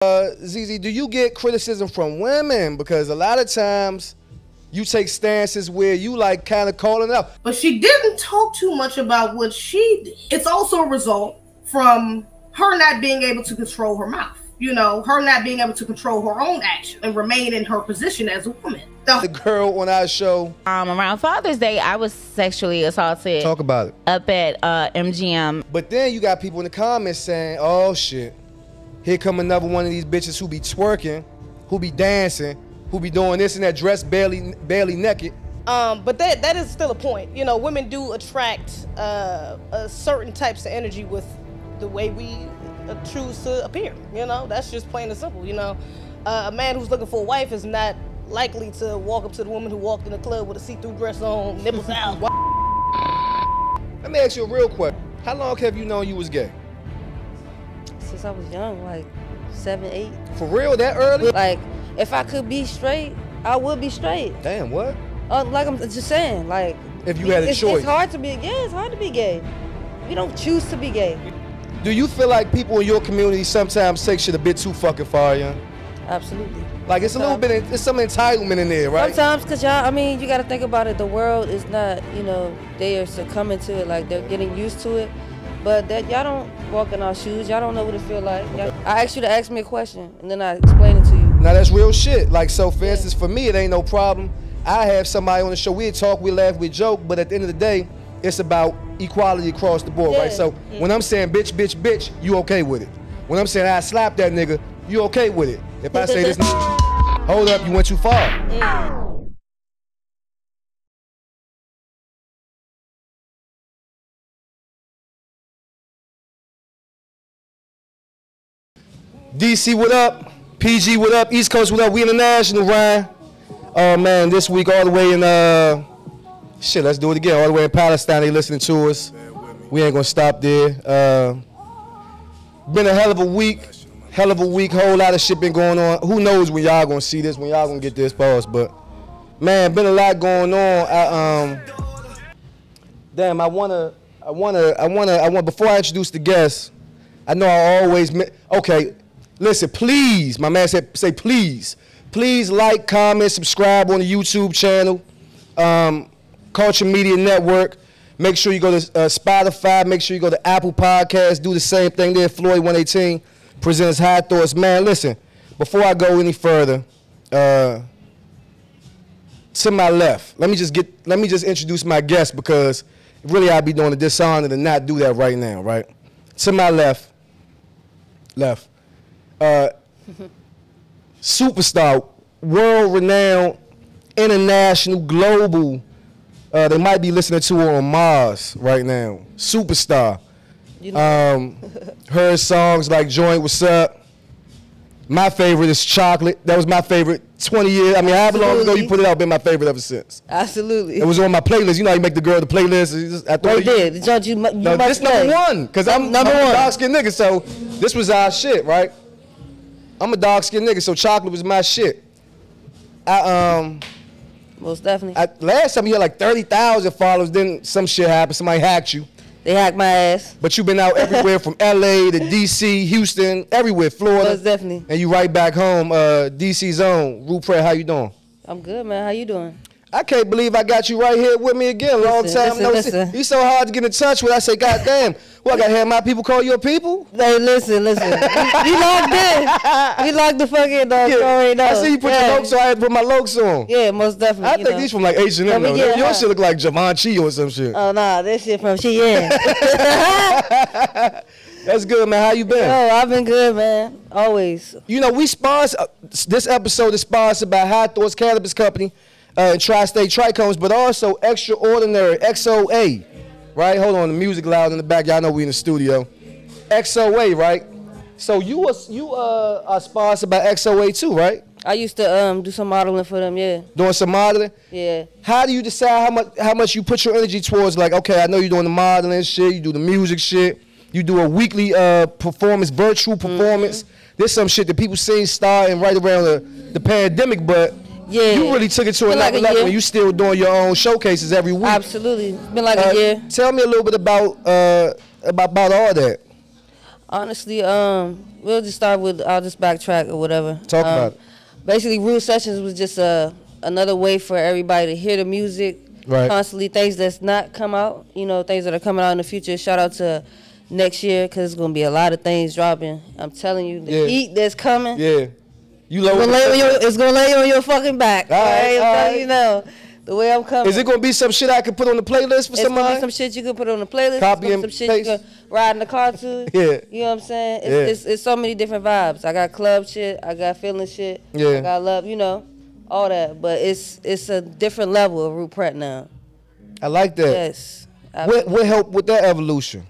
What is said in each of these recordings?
ZeZe, do you get criticism from women? Because a lot of times you take stances where you like kind of calling out. But she didn't talk too much about what she did. It's also a result from her not being able to control her mouth. You know, her not being able to control her own action and remain in her position as a woman. The girl on our show. Around Father's Day, I was sexually assaulted. Talk about it. Up at MGM. But then you got people in the comments saying, oh shit, here come another one of these bitches who be twerking, who be dancing, who be doing this and that, dressed barely naked. But that is still a point. You know, women do attract certain types of energy with the way we choose to appear. You know, that's just plain and simple. You know, a man who's looking for a wife is not likely to walk up to the woman who walked in the club with a see-through dress on, nipples out. Let me ask you a real question. How long have you known you was gay? Since I was young, like 7, 8. For real, that early? Like, if I could be straight, I would be straight. Damn, what? Like I'm just saying, like, if you had a choice. It's hard to be gay. It's hard to be gay. You don't choose to be gay. Do you feel like people in your community sometimes take shit a bit too fucking far, young? Absolutely. Like it's a little bit, there's some entitlement in there, right? Sometimes, cause y'all, I mean, you gotta think about it. The world is not, you know, they are succumbing to it, like they're getting used to it. But that y'all don't walk in our shoes. Y'all don't know what it feel like. Okay. I asked you to ask me a question, and then I explain it to you. Now that's real shit. Like, so for instance, for me, it ain't no problem. I have somebody on the show, we talk, we laugh, we joke, but at the end of the day, it's about equality across the board, right? So when I'm saying bitch, bitch, bitch, you okay with it. When I'm saying I slap that nigga, you okay with it. If I say this, hold up, you went too far. DC, what up? PG, what up? East Coast, what up? We international, Ryan. Oh man, this week all the way in shit, let's do it again. All the way in Palestine, they listening to us. We ain't gonna stop there. Been a hell of a week. Whole lot of shit been going on. Who knows when y'all gonna see this, when y'all gonna get this pause, but man, been a lot going on. Damn, before I introduce the guests, I know I always, okay, listen, please, my man said, say please. Please like, comment, subscribe on the YouTube channel, Culture Media Network. Make sure you go to Spotify. Make sure you go to Apple Podcasts. Do the same thing there. Floyd 118 presents High Thoughts. Man, listen, before I go any further, to my left, let me just introduce my guest because really I'd be doing a dishonor to not do that right now, right? To my left, superstar, world-renowned, international, global. They might be listening to her on Mars right now. Superstar. You know. Her songs like Joint, What's Up. My favorite is Chocolate. That was my favorite 20 years. I mean, however long ago you put it out, been my favorite ever since. Absolutely. It was on my playlist. You know how you make the girl the playlist? Right there. No, this number one. Because I'm a dark-skinned nigga, so this was our shit, right? I'm a dark-skinned nigga, so Chocolate was my shit. Most definitely. Last time you had like 30,000 followers, then some shit happened. Somebody hacked you. They hacked my ass. But you've been out everywhere from LA to DC, Houston, everywhere, Florida. Most definitely. And you right back home, DC's own. Rue Pratt, how you doing? I'm good, man. How you doing? I can't believe I got you right here with me again. Long time no see. You so hard to get in touch with. I say, God damn. Well, I got to have my people call your people? Hey, listen. We locked in. We locked the fucking right now. I see you put your lokes, so I had to put my lokes on. Yeah, most definitely. I think these from like H&M. Your shit look like Givenchy or some shit. Oh, nah, this shit from Shein. That's good, man. How you been? Oh, I've been good, man. Always. You know, we sponsor, this episode is sponsored by High Thoughts Cannabis Company. Tri-State Trichomes, but also Extraordinary, XOA, right? Hold on, the music loud in the back. Y'all know we in the studio. XOA, right? So you are sponsored by XOA too, right? I used to do some modeling for them, yeah. Doing some modeling? Yeah. How do you decide how much you put your energy towards, like, okay, I know you're doing the modeling shit, you do the music shit, you do a weekly performance, virtual performance. There's some shit that people seen starting right around the pandemic, but yeah, you really took it to another level and you still doing your own showcases every week. Absolutely. It's been like a year. Tell me a little bit about all that. Honestly, we'll just start with, I'll just backtrack or whatever. Talk about it. Basically, Rude Sessions was just another way for everybody to hear the music. Right. Constantly, things that's not come out, you know, things that are coming out in the future. Shout out to next year, because it's going to be a lot of things dropping. I'm telling you, the heat that's coming. Yeah. It's going to lay on your fucking back. All right. You know. The way I'm coming. Is it gonna be some shit I can put on the playlist for somebody? It's gonna be some shit you can put on the playlist. Copy and some shit paste. you can ride in the car to. Yeah. You know what I'm saying? It's so many different vibes. I got club shit. I got feeling shit. Yeah. I got love. You know, all that. But it's a different level of Rue Pratt now. I like that. Yes. What helped with that evolution?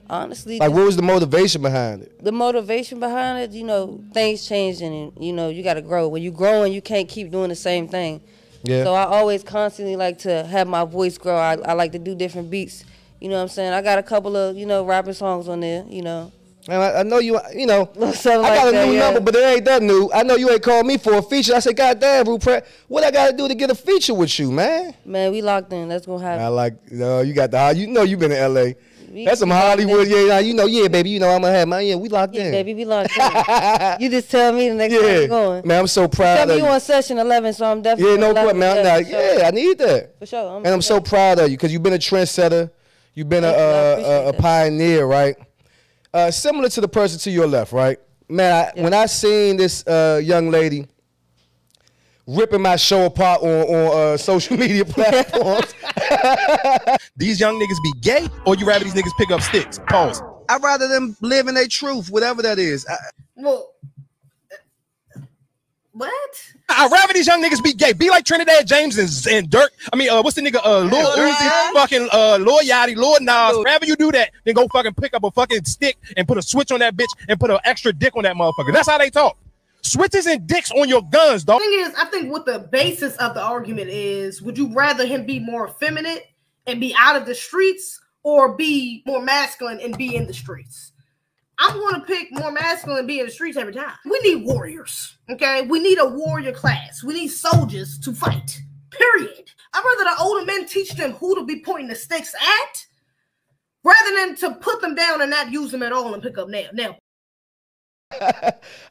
Honestly, like, what was the motivation behind it? The motivation behind it, you know, things changing, and you know, you got to grow. When you growing, you can't keep doing the same thing. Yeah. So I always constantly like to have my voice grow. I like to do different beats. You know what I'm saying? I got a couple of, you know, rapping songs on there, you know. And I know you know, I like got a new number, but it ain't that new. I know you ain't called me for a feature. I said, God damn, Rue Pratt, what I got to do to get a feature with you, man? Man, we locked in. That's going to happen. I like, you got the, you know you been in L.A. That's some Hollywood, you know, baby, you know I'm going to have my, we locked in. Baby, we locked in. You just tell me the next time you're going. Man, I'm so proud of you. You on session 11, so I'm definitely no problem, man. I need that. For sure. And I'm so proud of you, because you've been a trendsetter. You've been a pioneer, right? Similar to the person to your left, right? Man, when I seen this young lady ripping my show apart on social media platforms. These young niggas be gay, or you rather these niggas pick up sticks? Pause. I'd rather them live in their truth, whatever that is. Well, what? I'd rather these young niggas be gay. Be like Trinidad James and Dirk. I mean, what's the nigga? Lil Uzi, fucking Lil Yachty, Lil Nas. Rather you do that than go fucking pick up a fucking stick and put a switch on that bitch and put an extra dick on that motherfucker. That's how they talk. Switches and dicks on your guns, dog. The thing is, I think what the basis of the argument is, would you rather him be more effeminate and be out of the streets, or be more masculine and be in the streets? I'm going to pick more masculine and be in the streets every time. We need warriors, okay? We need a warrior class. We need soldiers to fight, period. I'd rather the older men teach them who to be pointing the sticks at, rather than to put them down and not use them at all and pick up now.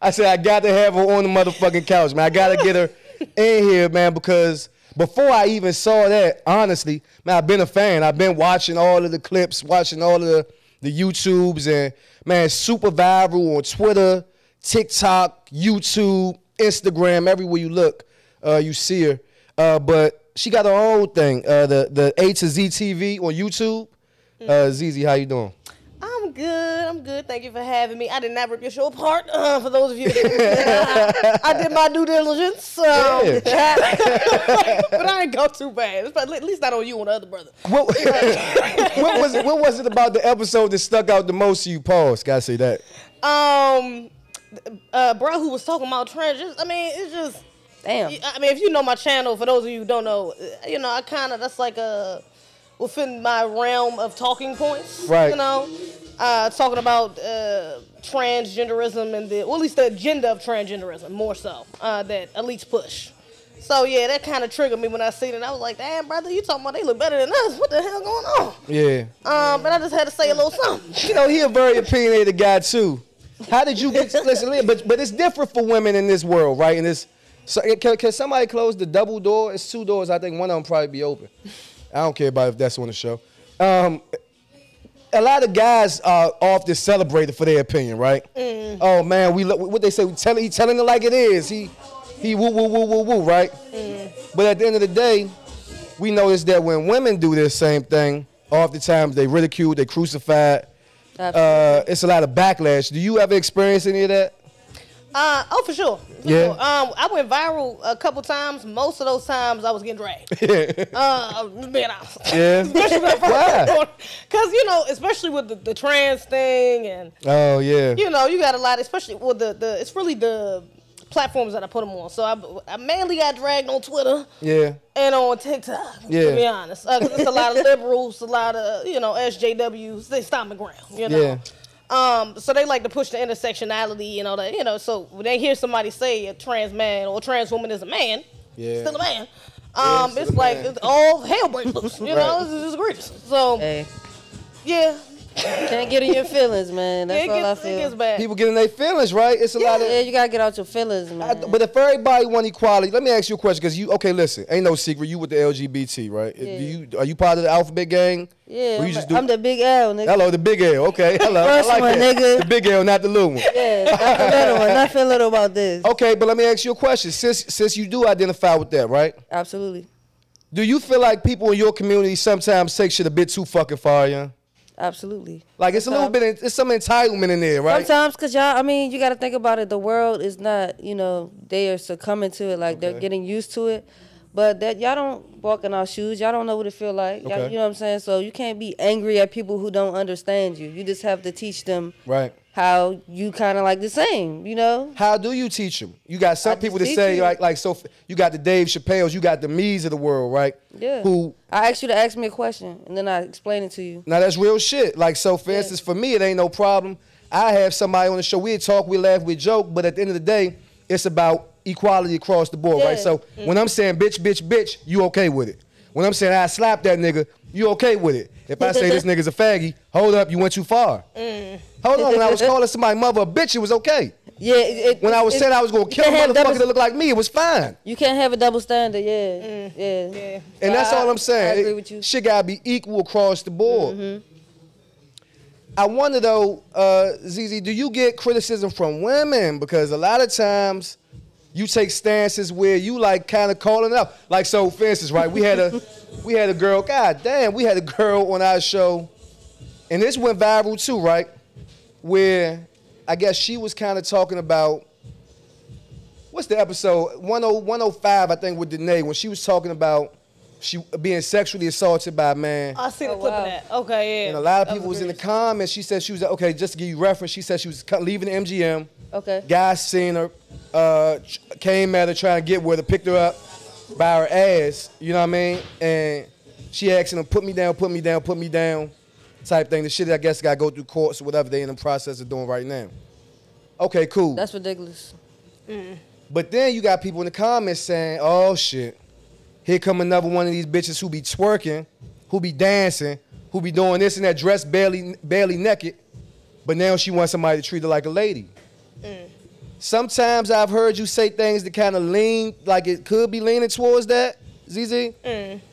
I said, I got to have her on the motherfucking couch, man. I got to get her in here, man, because before I even saw that, honestly, man, I've been a fan. I've been watching all of the clips, watching all of the YouTubes, and, man, super viral on Twitter, TikTok, YouTube, Instagram, everywhere you look, you see her. But she got her own thing, the A2Z TV on YouTube. ZeZe, how you doing? I'm good. Thank you for having me. I did not rip your show apart. For those of you, I did my due diligence. But I ain't go too bad. At least not on you, on the other brother. What was it about the episode that stuck out the most to you? Pause. Gotta say that. Bro, who was talking about trans? I mean, it's just damn. I mean, if you know my channel, for those of you who don't know, you know, that's like within my realm of talking points. Right. You know. Talking about transgenderism and at least the agenda of transgenderism, more so, that elites push. So, yeah, that kind of triggered me when I seen it. I was like, damn, brother, you talking about they look better than us. What the hell going on? Yeah. But I just had to say a little something. You know, he a very opinionated guy, too. How did you get, listen, but it's different for women in this world, right? And can somebody close the double door? It's 2 doors. I think one of them probably be open. I don't care about if that's on the show. A lot of guys are often celebrated for their opinion, right? Mm. Oh man, what they say? He telling it like it is. He woo woo woo woo woo, right? Mm. But at the end of the day, we notice that when women do this same thing, oftentimes they ridiculed, they crucified. It's a lot of backlash. Do you ever experience any of that? Oh, for sure. Yeah. I went viral a couple times. Most of those times I was getting dragged. Being honest. Yeah. Why? Because, you know, especially with the trans thing and. Oh, yeah. You know, you got a lot, especially with it's really the platforms that I put them on. So I mainly got dragged on Twitter. Yeah. And on TikTok, to be honest. Because it's a lot of liberals, a lot of, you know, SJWs. They stop my ground, you know. Yeah. So they like to push the intersectionality and all that, you know. So when they hear somebody say a trans man or a trans woman is a man, still a man, it's like it's all hell breaks loose, you know. It's just egregious. So, yeah, Can't get in your feelings, man. That's all I feel. It gets bad. People get in their feelings, right? It's a lot of. Yeah, you gotta get out your feelings, man. But if everybody want equality, let me ask you a question, because okay, listen, ain't no secret, you with the LGBT, right? Yeah. Are you part of the alphabet gang? Yeah, I'm the big L, nigga. Hello, the big L. Okay, hello. First I like one, that. nigga. The big L, not the little one. Yeah, not the little one. Nothing little about this. Okay, but let me ask you a question. Since you do identify with that, right? Absolutely. Do you feel like people in your community sometimes take shit a bit too fucking far, yeah? Absolutely. Like it's a little bit, it's some entitlement in there, right? Sometimes, cause y'all, I mean, you got to think about it. The world is not, you know, they are succumbing to it, like they're getting used to it. But that y'all don't walk in our shoes. Y'all don't know what it feel like. You know what I'm saying? So you can't be angry at people who don't understand you. You just have to teach them how you kind of like the same, you know? How do you teach them? You got some people that say, like, so you got the Dave Chappelle's, you got the me's of the world, right? Yeah. Who I asked you to ask me a question, and then I explain it to you. Now, that's real shit. Like, so, for instance, for me, it ain't no problem. I have somebody on the show. We talk, we laugh, we joke, but at the end of the day, it's about equality across the board, right? So when I'm saying bitch, bitch, bitch, you okay with it. When I'm saying I slap that nigga, you okay with it. If I say this nigga's a faggy, hold up, you went too far. Hold on, when I was calling somebody mother a bitch, it was okay. Yeah. When I was saying I was going to kill a motherfucker that looked like me, it was fine. You can't have a double standard, yeah. And that's all I'm saying. I agree with you. Shit got to be equal across the board. I wonder, though, ZeZe, do you get criticism from women? Because a lot of times you take stances where you like kind of calling out. Like, so for instance, right, we had a girl, god damn, we had a girl on our show, and this went viral too, right? Where I guess she was kind of talking about, what's the episode? 105, I think, with Danae, when she was talking about she being sexually assaulted by a man. I seen a clip of that. Okay, yeah. And a lot of people was in the comments. She said she was, okay, just to give you reference, she said she was leaving the MGM. Okay. Guys seen her, came at her trying to get with her, picked her up by her ass, you know what I mean? And she asking them, put me down, put me down, put me down, type thing. The shit, I guess, got to go through courts or whatever they in the process of doing right now. Okay, cool. That's ridiculous. But then you got people in the comments saying, oh, shit, here come another one of these bitches who be twerking, who be dancing, who be doing this and that, dressed barely naked, but now she wants somebody to treat her like a lady. Sometimes I've heard you say things that kind of lean, like it could be leaning towards that, ZeZe.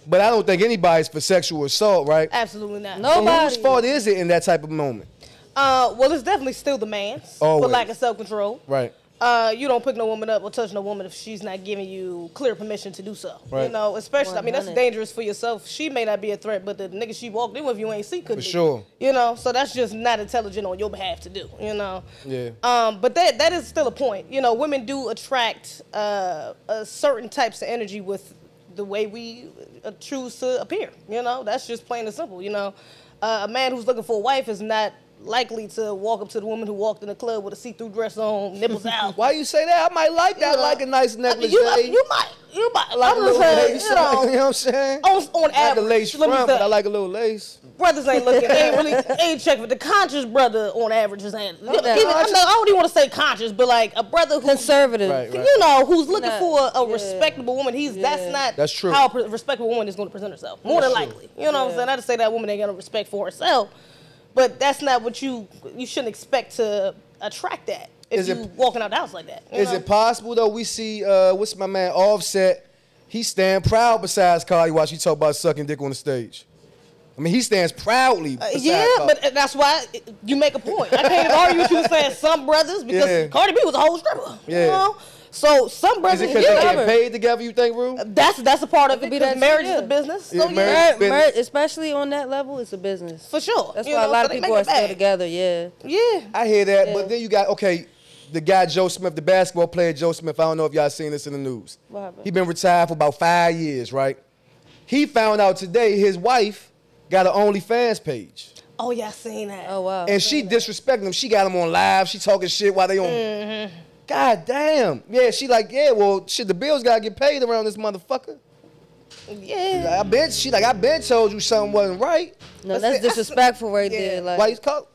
But I don't think anybody's for sexual assault, right? Absolutely not. Nobody. So whose fault is it in that type of moment? Well, it's definitely still the man's for lack of self-control. Right. You don't pick no woman up or touch no woman if she's not giving you clear permission to do so. Right. You know, especially, 100. I mean, that's dangerous for yourself. She may not be a threat, but the nigga she walked in with you ain't see couldn't For be. sure. You know, so that's just not intelligent on your behalf to do, you know. Yeah. But that is still a point. You know, women do attract certain types of energy with the way we choose to appear. You know, that's just plain and simple. You know, a man who's looking for a wife is not likely to walk up to the woman who walked in the club with a see-through dress on, nipples out. Why you say that? I might like that. I like a nice necklace. You might. Like a little lace. You know what I'm saying? On average, like a lace front, but I like a little lace. Brothers ain't looking. They ain't checking. The conscious brother on average is ain't. I don't even want to say conscious, but like a brother who's conservative. Right. You know, who's looking for a respectable woman. That's true. how a respectable woman is going to present herself. More than likely. You know what I'm saying? Not to say that woman ain't got no respect for herself, but that's not what you shouldn't expect to attract that if you walking out the house like that. Is it possible though? We see what's my man Offset? He stand proud besides Cardi while she talk about sucking dick on the stage. I mean, he stands proudly. Yeah, Cardi. but that's why you make a point. I can't argue with you saying some brothers because Cardi B was a whole stripper. Yeah. You know? So some brothers. Is it because they get paid together? You think, Rue? That's a part of it. Because marriage is a business. So marriage, especially on that level, it's a business. For sure. That's why a lot of people are still together. Yeah. Yeah. I hear that, but then you got the guy Joe Smith, the basketball player Joe Smith. I don't know if y'all seen this in the news. What happened? He been retired for about 5 years, right? He found out today his wife got an OnlyFans page. Oh yeah, I seen that. Oh wow. And she disrespecting him. She got him on live. She talking shit while they on. God damn. Yeah, she like, yeah, well, shit, the bills gotta get paid around this motherfucker. Yeah. I been told you something wasn't right. No, that's disrespectful right there. Like, why you call?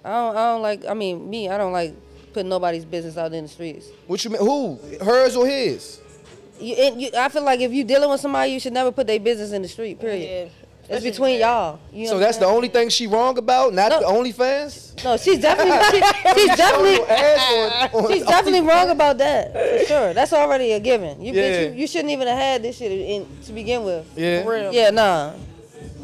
I don't like. I mean, I don't like putting nobody's business out in the streets. What you mean? Who? Hers or his? I feel like if you dealing with somebody, you should never put their business in the street. Period. Yeah. It's between y'all. So that's the only thing she wrong about, not the OnlyFans? No, she's definitely she's definitely wrong about that for sure. That's already a given. You shouldn't even have had this shit to begin with. Yeah. For real. Yeah, nah.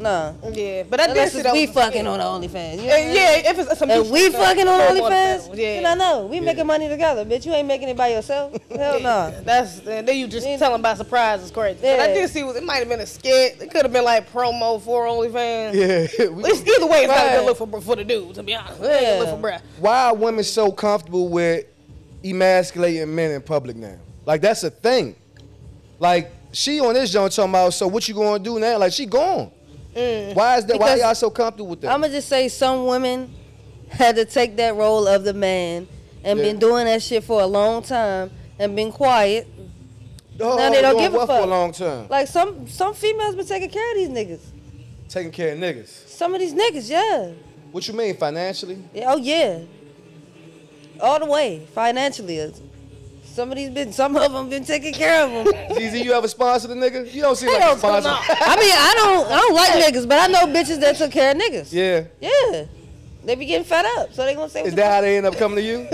Yeah, but I did we fucking on the OnlyFans. You know if it's some if we fucking on OnlyFans, yeah. No, we making money together, bitch. You ain't making it by yourself. Hell no. Then you just telling about surprises, crazy. Yeah. But I did see it might have been a skit. It could have been like promo for OnlyFans. Yeah. Either way, it's not a good look for the dude. To be honest, it ain't a good look for bruh. Why are women so comfortable with emasculating men in public now? Like that's a thing. Like she on this joint talking about. So what you gonna do now? Like she gone. Why is that? Why y'all so comfortable with that? I'm gonna just say some women had to take that role of the man and been doing that shit for a long time and been quiet. Now they don't give a fuck. For a long time. Like some females been taking care of these niggas. Taking care of niggas. Some of these niggas, yeah. What you mean financially? Yeah, oh yeah. All the way financially. Some of them been taking care of them. ZeZe, you ever sponsored a nigga? You don't seem like a sponsor. I mean, I don't like niggas, but I know bitches that took care of niggas. Yeah. Yeah. They be getting fed up, so they gonna say. Is that how they end up coming to you?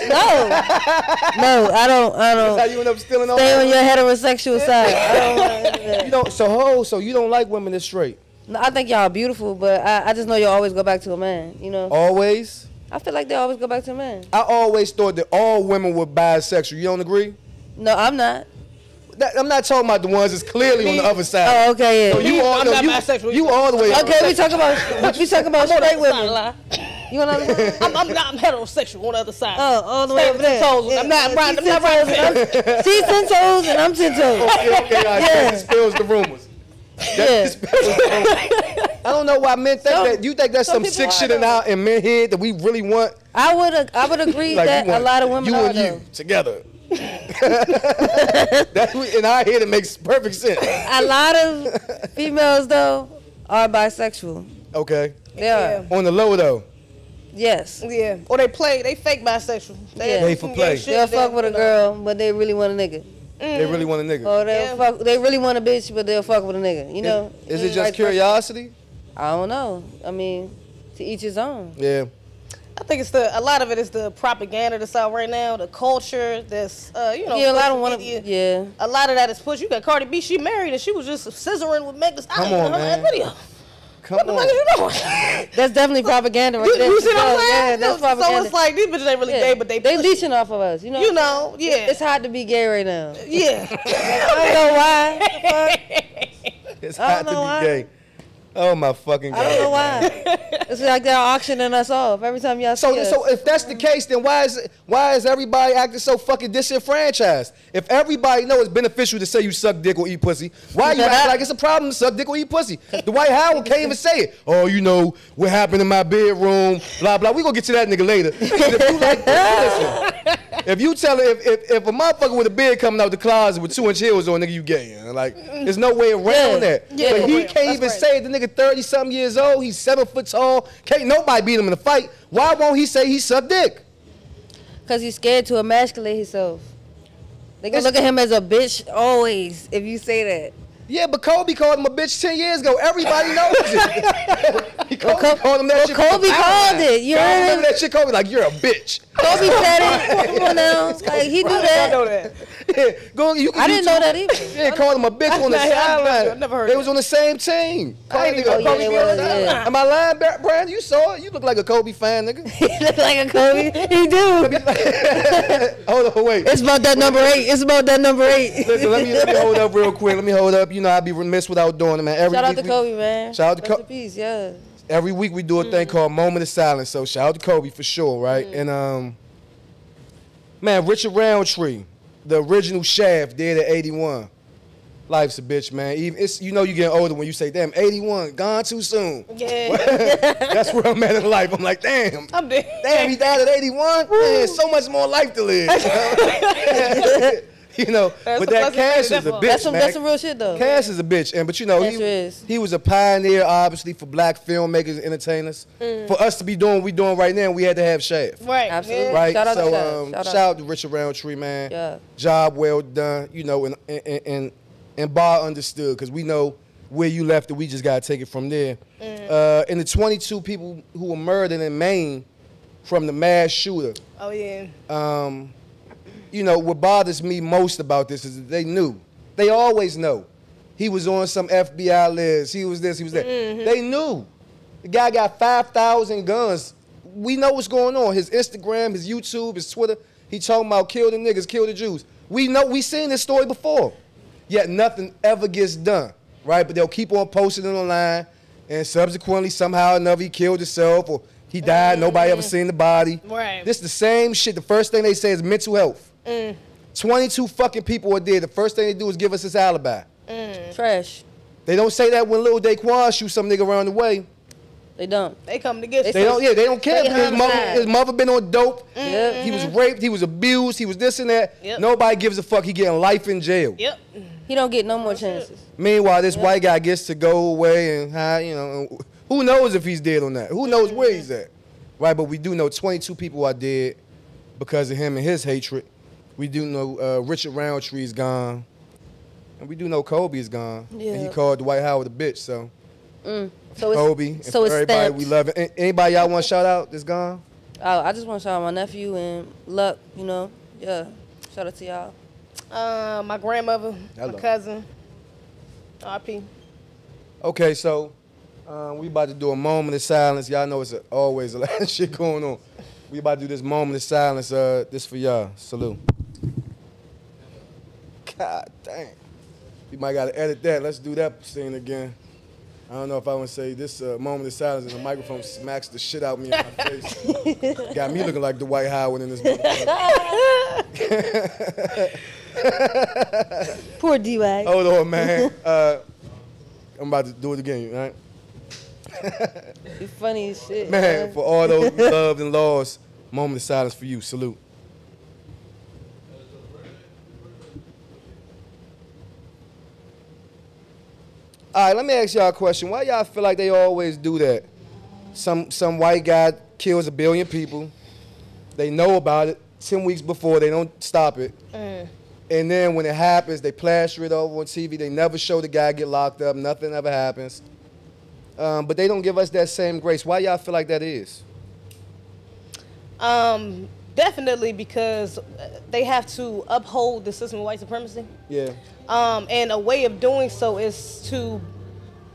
No, I don't. That's how you end up stealing all. Stay on your heterosexual side. I don't want to do that. You don't. So you don't like women that's straight? No, I think y'all are beautiful, but I just know you'll always go back to a man. You know. Always. I feel like they always go back to a man. I always thought that all women were bisexual. You don't agree? No, I'm not. I'm not talking about the ones that's clearly on the other side. Oh, okay, yeah. So you all the way. Okay, we talk about straight women. You want to? I'm heterosexual on the other side. Oh, all the way over there. I'm not right. She's 10 toes and I'm 10 toes. Okay, that spills the rumors. I don't know why men think that. Do you think that's some sick shit in men head that we really want? I would agree like that a lot of women are you together. That's in our head. It makes perfect sense. A lot of females though are bisexual. Okay. They are. On the low though. Yes. Yeah. Or they fake bisexual. They for play. They'll fuck with a girl, but they really want a nigga. They really want a nigga. Or they really want a bitch, but they'll fuck with a nigga. You know? Is it just curiosity? I don't know. I mean, to each his own. Yeah. I think a lot of it is the propaganda that's out right now, the culture that's, Yeah, a lot of a lot of that is pushed. You got Cardi B, she married and she was just scissoring with Meg Thee Stallion in her video. What the fuck is you doing? That's definitely propaganda right there. You see what I'm saying? Yeah, that's propaganda. So it's like, these bitches ain't really gay, but they leeching off of us, you know? You know, yeah. It's hard to be gay right now. Yeah. I don't know why. It's hard to be gay. Oh my fucking God. I don't know why. It's like they're auctioning us off every time y'all see us. So if that's the case, then why is everybody acting so fucking disenfranchised? If everybody knows it's beneficial to say you suck dick or eat pussy, why you act like it's a problem to suck dick or eat pussy? Dwight Howard can't even say it. Oh, you know what happened in my bedroom, blah blah. We gonna get to that nigga later. If you like, listen, if you tell if a motherfucker with a beard coming out the closet with 2-inch heels on, nigga, you gay. Like, there's no way around that. Yeah, but he can't even say it. The nigga 30-something years old. He's 7 foot tall. Can't nobody beat him in a fight. Why won't he say he sucked dick? Because he's scared to emasculate himself. They gonna look at him as a bitch always if you say that. Yeah, but Kobe called him a bitch 10 years ago. Everybody knows it. Kobe called him that shit. Kobe called it. You remember that shit? Kobe like, you're a bitch. Kobe said it. Come on now. Like, he do that. I know that. Yeah, I didn't know that either. Yeah, called him a bitch on the sideline. I never heard They was on the same team. Am I lying, Brandon? You saw it. You look like a Kobe fan, nigga. He look like a Kobe. He do. Hold on, wait. It's about that number 8. It's about that number 8. Listen, let me hold up real quick. Let me hold up. You know, I'd be remiss without doing it, man. Shout out to Kobe, man. Shout out to Kobe. Peace, yeah. Every week we do a thing called Moment of Silence. So shout out to Kobe for sure, right? And man, Richard Roundtree, the original Shaft, dead at 81. Life's a bitch, man. Even you know you getting older when you say, damn, 81, gone too soon. Yeah. That's where I'm at in life. I'm like, damn. I'm dead. Damn, he died at 81? Man, so much more life to live. You know, but that Cash is a bitch, man. That's some real shit, though. Cash is a bitch. And, but you know, he was a pioneer, obviously, for black filmmakers and entertainers. For us to be doing what we're doing right now, we had to have Shaft. Right. Absolutely. Right? Shout out to so, shout out to Richard Roundtree, man. Yeah. Job well done, you know, and bar understood, because we know where you left it, we just gotta take it from there. And the 22 people who were murdered in Maine from the mass shooter. Oh yeah. You know, what bothers me most about this is that they knew. They always know. He was on some FBI list. He was this, he was that. They knew. The guy got 5,000 guns. We know what's going on. His Instagram, his YouTube, his Twitter. He talking about kill the niggas, kill the Jews. We know, we seen this story before. Yet nothing ever gets done, right? But they'll keep on posting it online, and subsequently, somehow or another, he killed himself, or he died, nobody ever seen the body. Right. This the same shit. The first thing they say is mental health. 22 fucking people are dead. The first thing they do is give us this alibi. Trash. They don't say that when Lil Daquan shoots some nigga around the way. They don't. They come to get you. They don't. Yeah, they don't care. They His mother been on dope. Yep. He was raped. He was abused. He was this and that. Yep. Nobody gives a fuck. He getting life in jail. Yep. He don't get no more chances. Meanwhile, this white guy gets to go away and hide. You know, who knows if he's dead or not? Who knows where he's at? Right. But we do know 22 people are dead because of him and his hatred. We do know Richard Roundtree is gone. And we do know Kobe is gone. Yeah. And he called Dwight Howard a bitch, so. So Kobe, and so for it's everybody stamped. we love it. Anybody y'all want to shout out that's gone? I just want to shout out my nephew and Luck, you know. Yeah. Shout out to y'all. My grandmother, Hello. my cousin, RP. Okay, so we about to do a moment of silence. Y'all know it's always a lot of shit going on. We about to do this moment of silence. This for y'all. Salute. God damn. We might got to edit that. Let's do that scene again. I don't know if I want to say this moment of silence and the microphone smacks the shit out of me in my face. Got me looking like Dwight Howard in this motherfucker. Poor D-Wag. Hold on, man. I'm about to do it again, right? You funny as shit. Man, for all those loved and lost, moment of silence for you. Salute. All right, let me ask y'all a question. Why y'all feel like they always do that? Some white guy kills 1 billion people. They know about it 10 weeks before. They don't stop it. And then when it happens, they plaster it over on TV. They never show the guy get locked up. Nothing ever happens. But they don't give us that same grace. Why y'all feel like that is? Definitely because they have to uphold the system of white supremacy. Yeah. And a way of doing so is to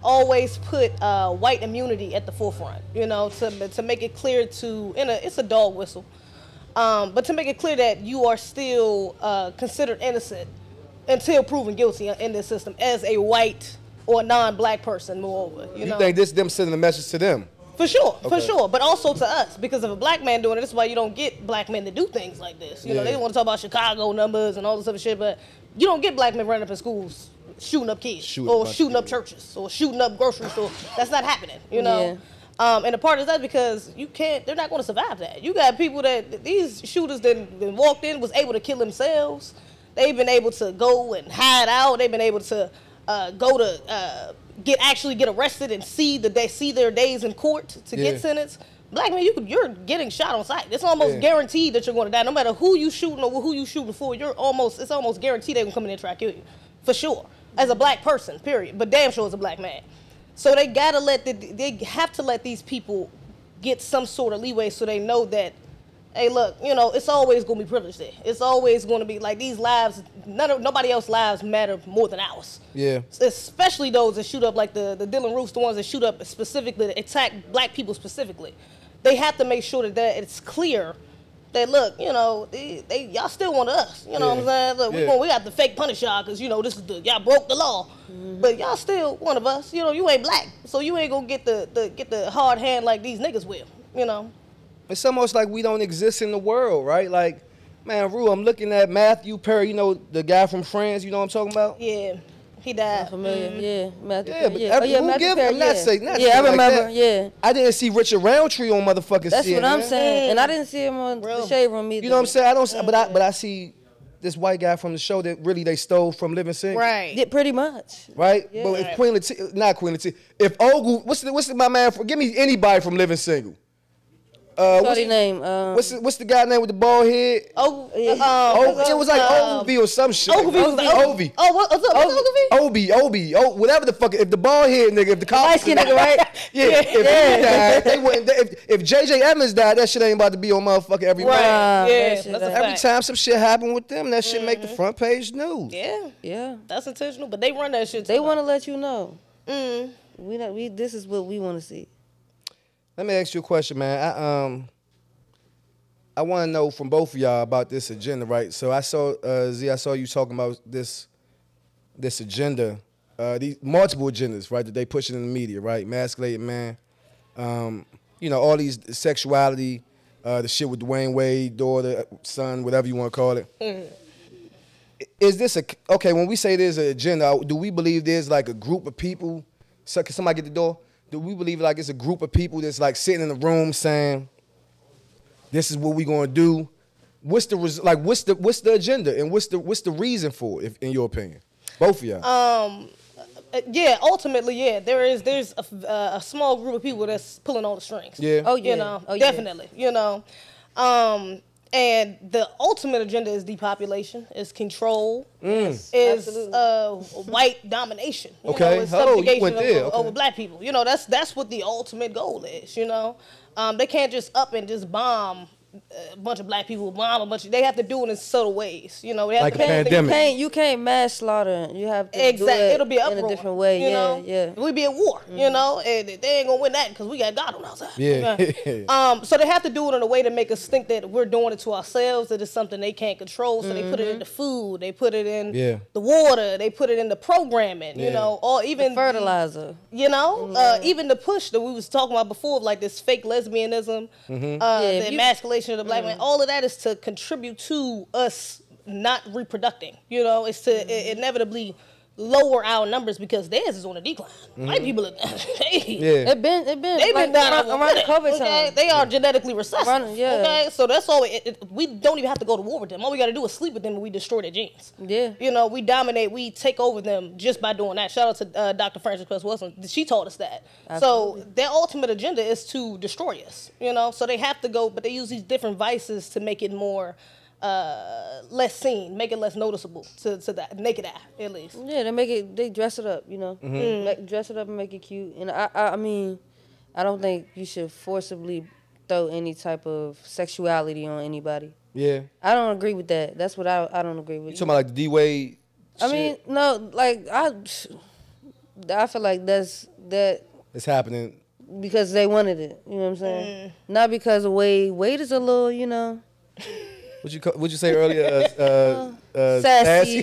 always put white immunity at the forefront, you know, to make it clear it's a dog whistle, but to make it clear that you are still considered innocent until proven guilty in this system as a white or non-black person, moreover. You know? Think this them sending a message to them? For sure, Okay. for sure, but also to us, because if a black man doing it, that's why you don't get black men to do things like this. You know, they want to talk about Chicago numbers and all this other shit, but you don't get black men running up in schools shooting up kids shooting up churches or shooting up grocery stores. That's not happening, you know. Yeah. And the part is that because they're not going to survive that. You got people these shooters that walked in was able to kill themselves. They've been able to go and hide out. They've been able to go to get arrested and see their days in court to get sentenced. Black man, you're getting shot on sight. It's almost guaranteed that you're going to die. No matter who you shooting or who you shooting for, it's almost guaranteed they're going to come in and try to kill you. For sure. As a black person, period. But damn sure as a black man. So they have to let these people get some sort of leeway so they know that, hey, look, you know, it's always going to be privileged there. It's always going to be like these lives, nobody else's lives matter more than ours. Yeah. Especially those that shoot up, like the Dylan Roofs, the ones that shoot up specifically, that attack black people specifically. They have to make sure that it's clear that, look, you know, y'all still want us. You know what I'm saying? Look, we got to fake punish y'all because, you know, y'all broke the law. But y'all still one of us. You know, you ain't black. So you ain't going to get the hard hand like these niggas will, you know. It's almost like we don't exist in the world, right? Like, man, Rue, I'm looking at Matthew Perry, you know, the guy from Friends, you know what I'm talking about? Yeah, he died. Familiar, yeah. Matthew Perry, yeah. Matthew Perry, I remember, like I didn't see Richard Roundtree on motherfucking That's CNN. what I'm saying, and I didn't see him on the Shade Room either. You know what I'm saying? But I see this white guy from the show that really they stole from Living Single. Right. Yeah, pretty much. Right? Yeah. But if Queen Latifah, not Queen Latifah, if Ogle, what's my man, give me anybody from Living Single. Shorty name. What's the guy name with the bald head? yeah. It was like Ogilvy or some shit. Ogilvy. Oh, what's up? Ogilvy? Obi, whatever the fuck. If the bald head nigga, if the light skin nigga, right? Yeah. If he died, they wouldn't. If JJ Evans died, that shit ain't about to be on motherfucking every Right. night. Yeah. Every time some shit happen with them, that shit make the front page news. Yeah. That's intentional, but they run that shit. They want to let you know. This is what we want to see. Let me ask you a question, man. I want to know from both of y'all about this agenda, right? So I saw I saw you talking about this agenda, these multiple agendas, right? That they pushing in the media, right? Masculated man, all these sexuality, the shit with Dwayne Wade, daughter, son, whatever you want to call it. Is this okay? When we say there's an agenda, do we believe there's like a group of people? So, can somebody get the door? Do we believe like it's a group of people that's like sitting in the room saying, "This is what we gonna do"? What's the agenda and what's the reason for it, in your opinion? Both of y'all. Ultimately, there's a small group of people that's pulling all the strings. Yeah. Oh yeah. Definitely. And the ultimate agenda is depopulation, is control, is white domination. Is subjugation over black people. That's what the ultimate goal is. They can't just up and just bomb a bunch of black people, they have to do it in subtle ways. They have like a pandemic. You can't mass slaughter. You have to do it It'll be in a different way. Yeah. We'd be at war, and they ain't gonna win that because we got God on our side. Yeah. So they have to do it in a way to make us think that we're doing it to ourselves, that it's something they can't control. So they put it in the food, they put it in the water, they put it in the programming, or even the fertilizer. Even the push that we was talking about before, of like this fake lesbianism, the emasculation of the black man. All of that is to contribute to us not reproducting. It's to inevitably lower our numbers because theirs is on a decline. White people are they've been down around the COVID time. They are genetically recessive. Okay, so that's all. We don't even have to go to war with them. All we got to do is sleep with them and we destroy their genes. Yeah. We dominate. We take over them just by doing that. Shout out to Dr. Frances Cress Wilson. She taught us that. Absolutely. So their ultimate agenda is to destroy us. So they have to go, but they use these different vices to make it more less seen, make it less noticeable to the naked eye, at least. Yeah, they dress it up, dress it up and make it cute. And I mean, I don't think you should forcibly throw any type of sexuality on anybody. Yeah. I don't agree with that. That's what I don't agree with. You talking about like the D-Wade I mean, no, like I feel like that it's happening because they wanted it. You know what I'm saying? Not because of Wade. Wade is a little, What'd you say earlier? sassy.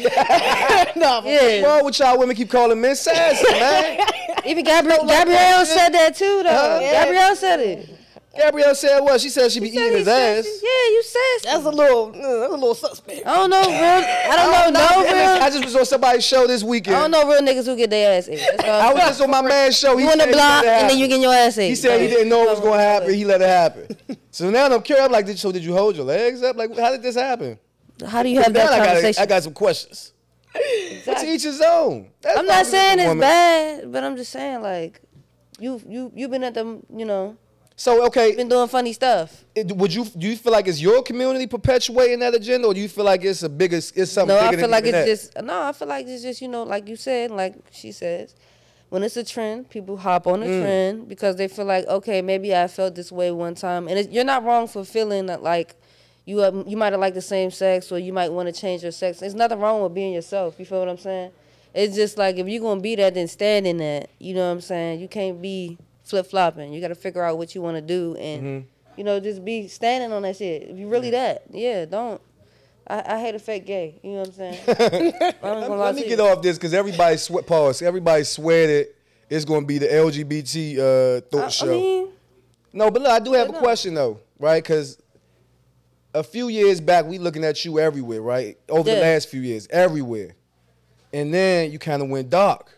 No, what's wrong with y'all women keep calling men sassy, man? Even Gabrielle said that too, though. Gabrielle said it. Gabrielle said what? She said she be eating his ass. Yeah, you sassy. That's a little suspect. I don't know real. I just was on somebody's show this weekend. I don't know real niggas who get their ass ate. I was just on my man's show. You on the block and then you getting your ass ate. He said he didn't know it was going to happen. He let it happen. So now I'm curious. I'm like, did you hold your legs up? Like, how did this happen? How do you have that conversation? I got some questions. Exactly. To each his own. I'm not saying it's bad, but I'm just saying, like, you've been at the, So okay, been doing funny stuff. Do you feel like it's your community perpetuating that agenda, or do you feel like it's something bigger I feel like than it's just I feel like it's just like you said, like she says, when it's a trend, people hop on the trend because they feel like, okay, maybe I felt this way one time, and you're not wrong for feeling that, like you might have liked the same sex or you might want to change your sex. There's nothing wrong with being yourself. You feel what I'm saying? It's just like if you're gonna be that, then stand in that. You know what I'm saying? You can't be flip-flopping. You got to figure out what you want to do and, just be standing on that shit. If you really that, don't. I hate a fake gay. You know what I'm saying? Let me get off this because everybody swear that it's going to be the LGBT thought show. No, but look, I do have a question, though, right? Because a few years back, we looking at you everywhere, right? Over the last few years, everywhere. And then you kind of went dark.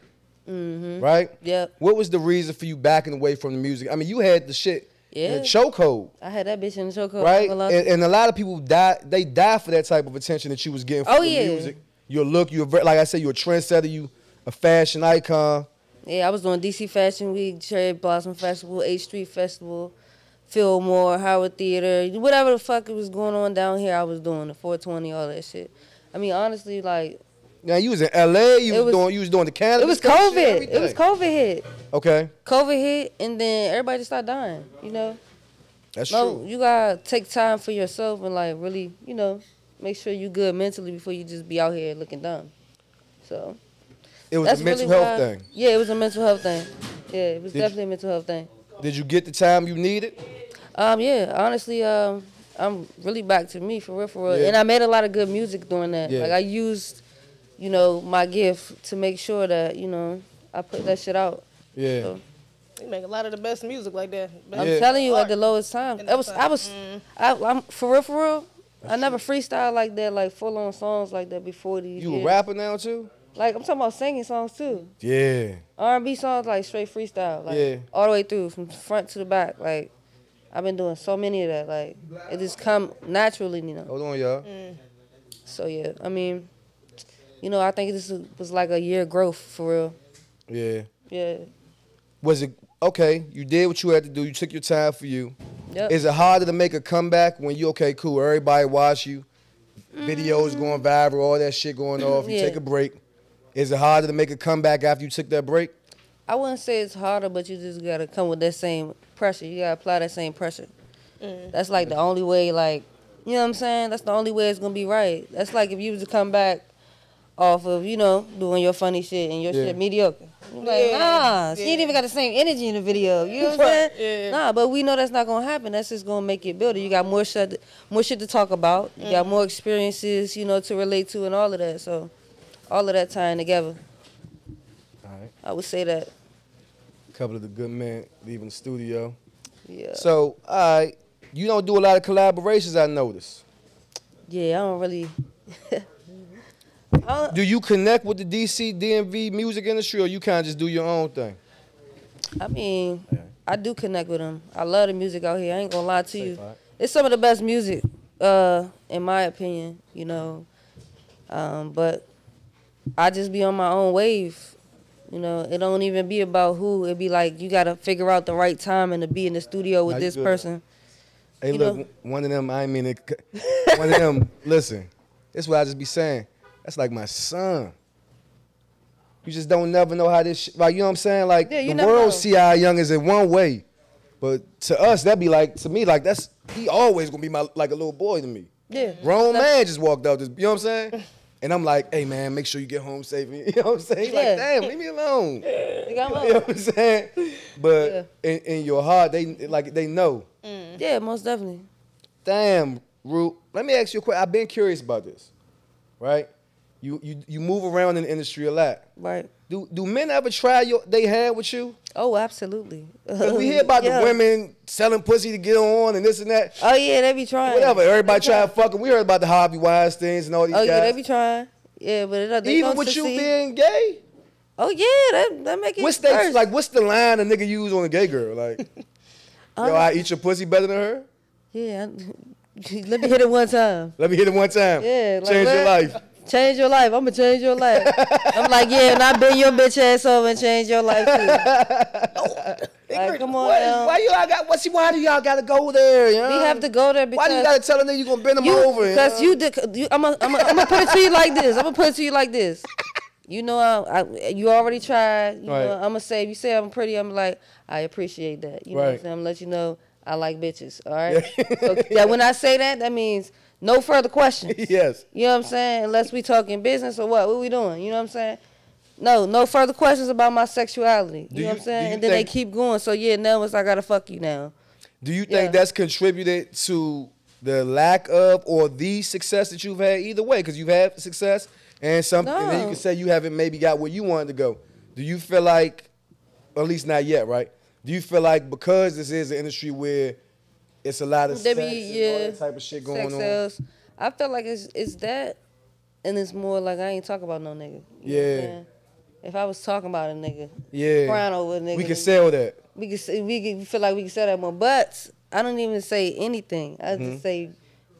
Right? Yep. What was the reason for you backing away from the music? I mean, you had the shit in the chokehold. I had that bitch in the chokehold. Right? And a lot of people they die for that type of attention that you was getting from the music. Your look, like I said, you're a trendsetter, you a fashion icon. Yeah, I was doing DC Fashion Week, Cherry Blossom Festival, H Street Festival, Fillmore, Howard Theater, whatever the fuck it was going on down here, I was doing the 420, all that shit. I mean, honestly, like. Now you was in LA. You was doing the cannabis. It was COVID. It was COVID hit. Okay. COVID hit, and then everybody just started dying. You know. That's true. You gotta take time for yourself and like really, you know, make sure you good mentally before you just be out here looking dumb. So. It was a mental health thing. Yeah, it was a mental health thing. Yeah, it was definitely a mental health thing. Did you get the time you needed? Yeah, honestly, I'm really back to me for real. Yeah. And I made a lot of good music doing that. Yeah. Like I used, you know, my gift to make sure that, you know, I put that shit out. Yeah. So. You make a lot of the best music like that. I'm telling you, at the lowest time. I'm for real. I never freestyled like that, like full on songs like that before these. You a rapper now too? Like I'm talking about singing songs too. Yeah. R&B songs like straight freestyle, like all the way through from front to the back. Like I've been doing so many of that. Like it just come naturally, you know. Hold on, y'all. So yeah, I mean, you know, I think this was like a year growth for real. Yeah. Yeah. Was it okay? You did what you had to do. You took your time for you. Yep. Is it harder to make a comeback when you okay, cool? Everybody watch you, videos going viral, all that shit going off. You take a break. Is it harder to make a comeback after you took that break? I wouldn't say it's harder, but you just gotta come with that same pressure. You gotta apply that same pressure. That's like the only way. Like, you know what I'm saying? That's the only way it's gonna be right. That's like if you was to come back off of, you know, doing your funny shit and your shit mediocre. You're like, nah, she ain't even got the same energy in the video. You know what I'm saying? Yeah. Nah, but we know that's not gonna happen. That's just gonna make it better. You got more shit to talk about. You got more experiences, you know, to relate to and all of that. So, all of that tying together. All right. I would say that. A couple of the good men leaving the studio. Yeah. So, all right, you don't do a lot of collaborations, I noticed. Yeah, I don't really. Do you connect with the DC, DMV music industry, or you kind of just do your own thing? I mean, I do connect with them. I love the music out here. I ain't gonna lie to you. It's some of the best music, in my opinion, you know. But I just be on my own wave. You know, it don't even be about who. It be like you gotta figure out the right time and to be in the studio with this person. Hey, look, one of them, I mean it. One of them, listen, this is what I just be saying. That's like my son. You just don't never know how this shit, like, you know what I'm saying? Like, the world see our youngins in one way. But to us, that'd be like, to me, like, he always gonna be like a little boy to me. Yeah. Grown man just walked out this, you know what I'm saying? And I'm like, hey man, make sure you get home safe. You know what I'm saying? He's like, damn, leave me alone. You know what I'm saying? But in your heart, they know. Yeah, most definitely. Damn, Rue, let me ask you a question. I've been curious about this, right? You move around in the industry a lot. Right. Do men ever try they hand with you? Oh, absolutely. We hear about the women selling pussy to get on and this and that. Oh, yeah, they be trying. Whatever. Everybody try to fuck them. We heard about the Harvey Weinsteins and all these guys. Oh, yeah, they be trying. Yeah, but they even with succeed. You being gay? Oh, yeah, that make it what's the line a nigga use on a gay girl? Like, yo, I eat your pussy better than her? Yeah. Let me hit it one time. Let me hit it one time. Yeah. Like, change your life. Change your life. I'm going to change your life. I'm like, yeah, and I bend your bitch ass over and change your life, too. Like, come on now. Why do y'all got to go there? You know? We have to go there because... Why do you got to tell a nigga you going to bend them over? Because I'm going to put it to you like this. I'm going to put it to you like this. You know, you already tried. You know, I'm going to say, if you say I'm pretty, I'm like, I appreciate that. You know what I'm saying? I'm going to let you know I like bitches, all right? So when I say that, that means... no further questions. Yes. You know what I'm saying? Unless we talking business or what? What we doing? You know what I'm saying? No further questions about my sexuality. You know what I'm saying? And then they keep going. So yeah, now it's I gotta fuck you now. Do you think that's contributed to the lack of or the success that you've had either way? Because you've had success and something, and then you can say you haven't maybe got where you wanted to go. Do you feel like, or at least not yet, right? Do you feel like because this is an industry where it's a lot of sex and all that type of shit going on? Sales. I feel like it's that, and it's more like I ain't talking about no nigga. You know what I'm saying? If I was talking about a nigga, crying over a nigga, we can sell that. We feel like we can sell that more. But I don't even say anything. I just say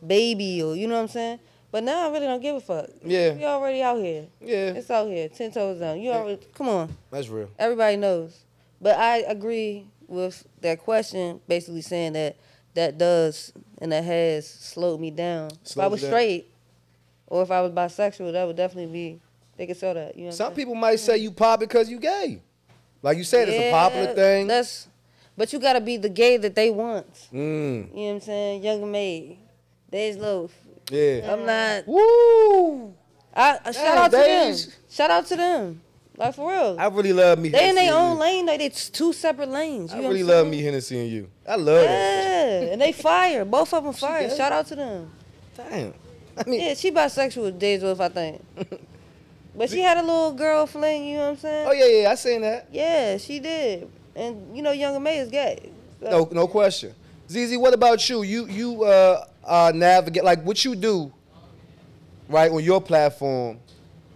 baby, or you know what I'm saying. But now I really don't give a fuck. Yeah, we already out here. Yeah, it's out here, 10 toes down. You already come on. That's real. Everybody knows. But I agree with that question, basically saying that that does and that has slowed me down. If I was straight or if I was bisexual, that would definitely be, they could sell that. You know Some people might say you pop because you gay. Like you said, it's a popular thing. But you gotta be the gay that they want. Mm. You know what I'm saying? Younger maid. Days Loaf. Yeah. I'm not. Woo! Shout out to them. Shout out to them. Like for real. I really love me. They in their own lane. They two separate lanes. You I know really what I'm love me, Hennessy and you. I love that. Yeah, and they fire. Both of them fire. Shout out to them. Damn. I mean, yeah, she bisexual with Days Loaf, I think. But she had a little girl fling, you know what I'm saying? Oh, yeah, I seen that. Yeah, she did. And, you know, Younger May is gay. So. No question. ZeZe, what about you? You navigate, like what you do, right, on your platform,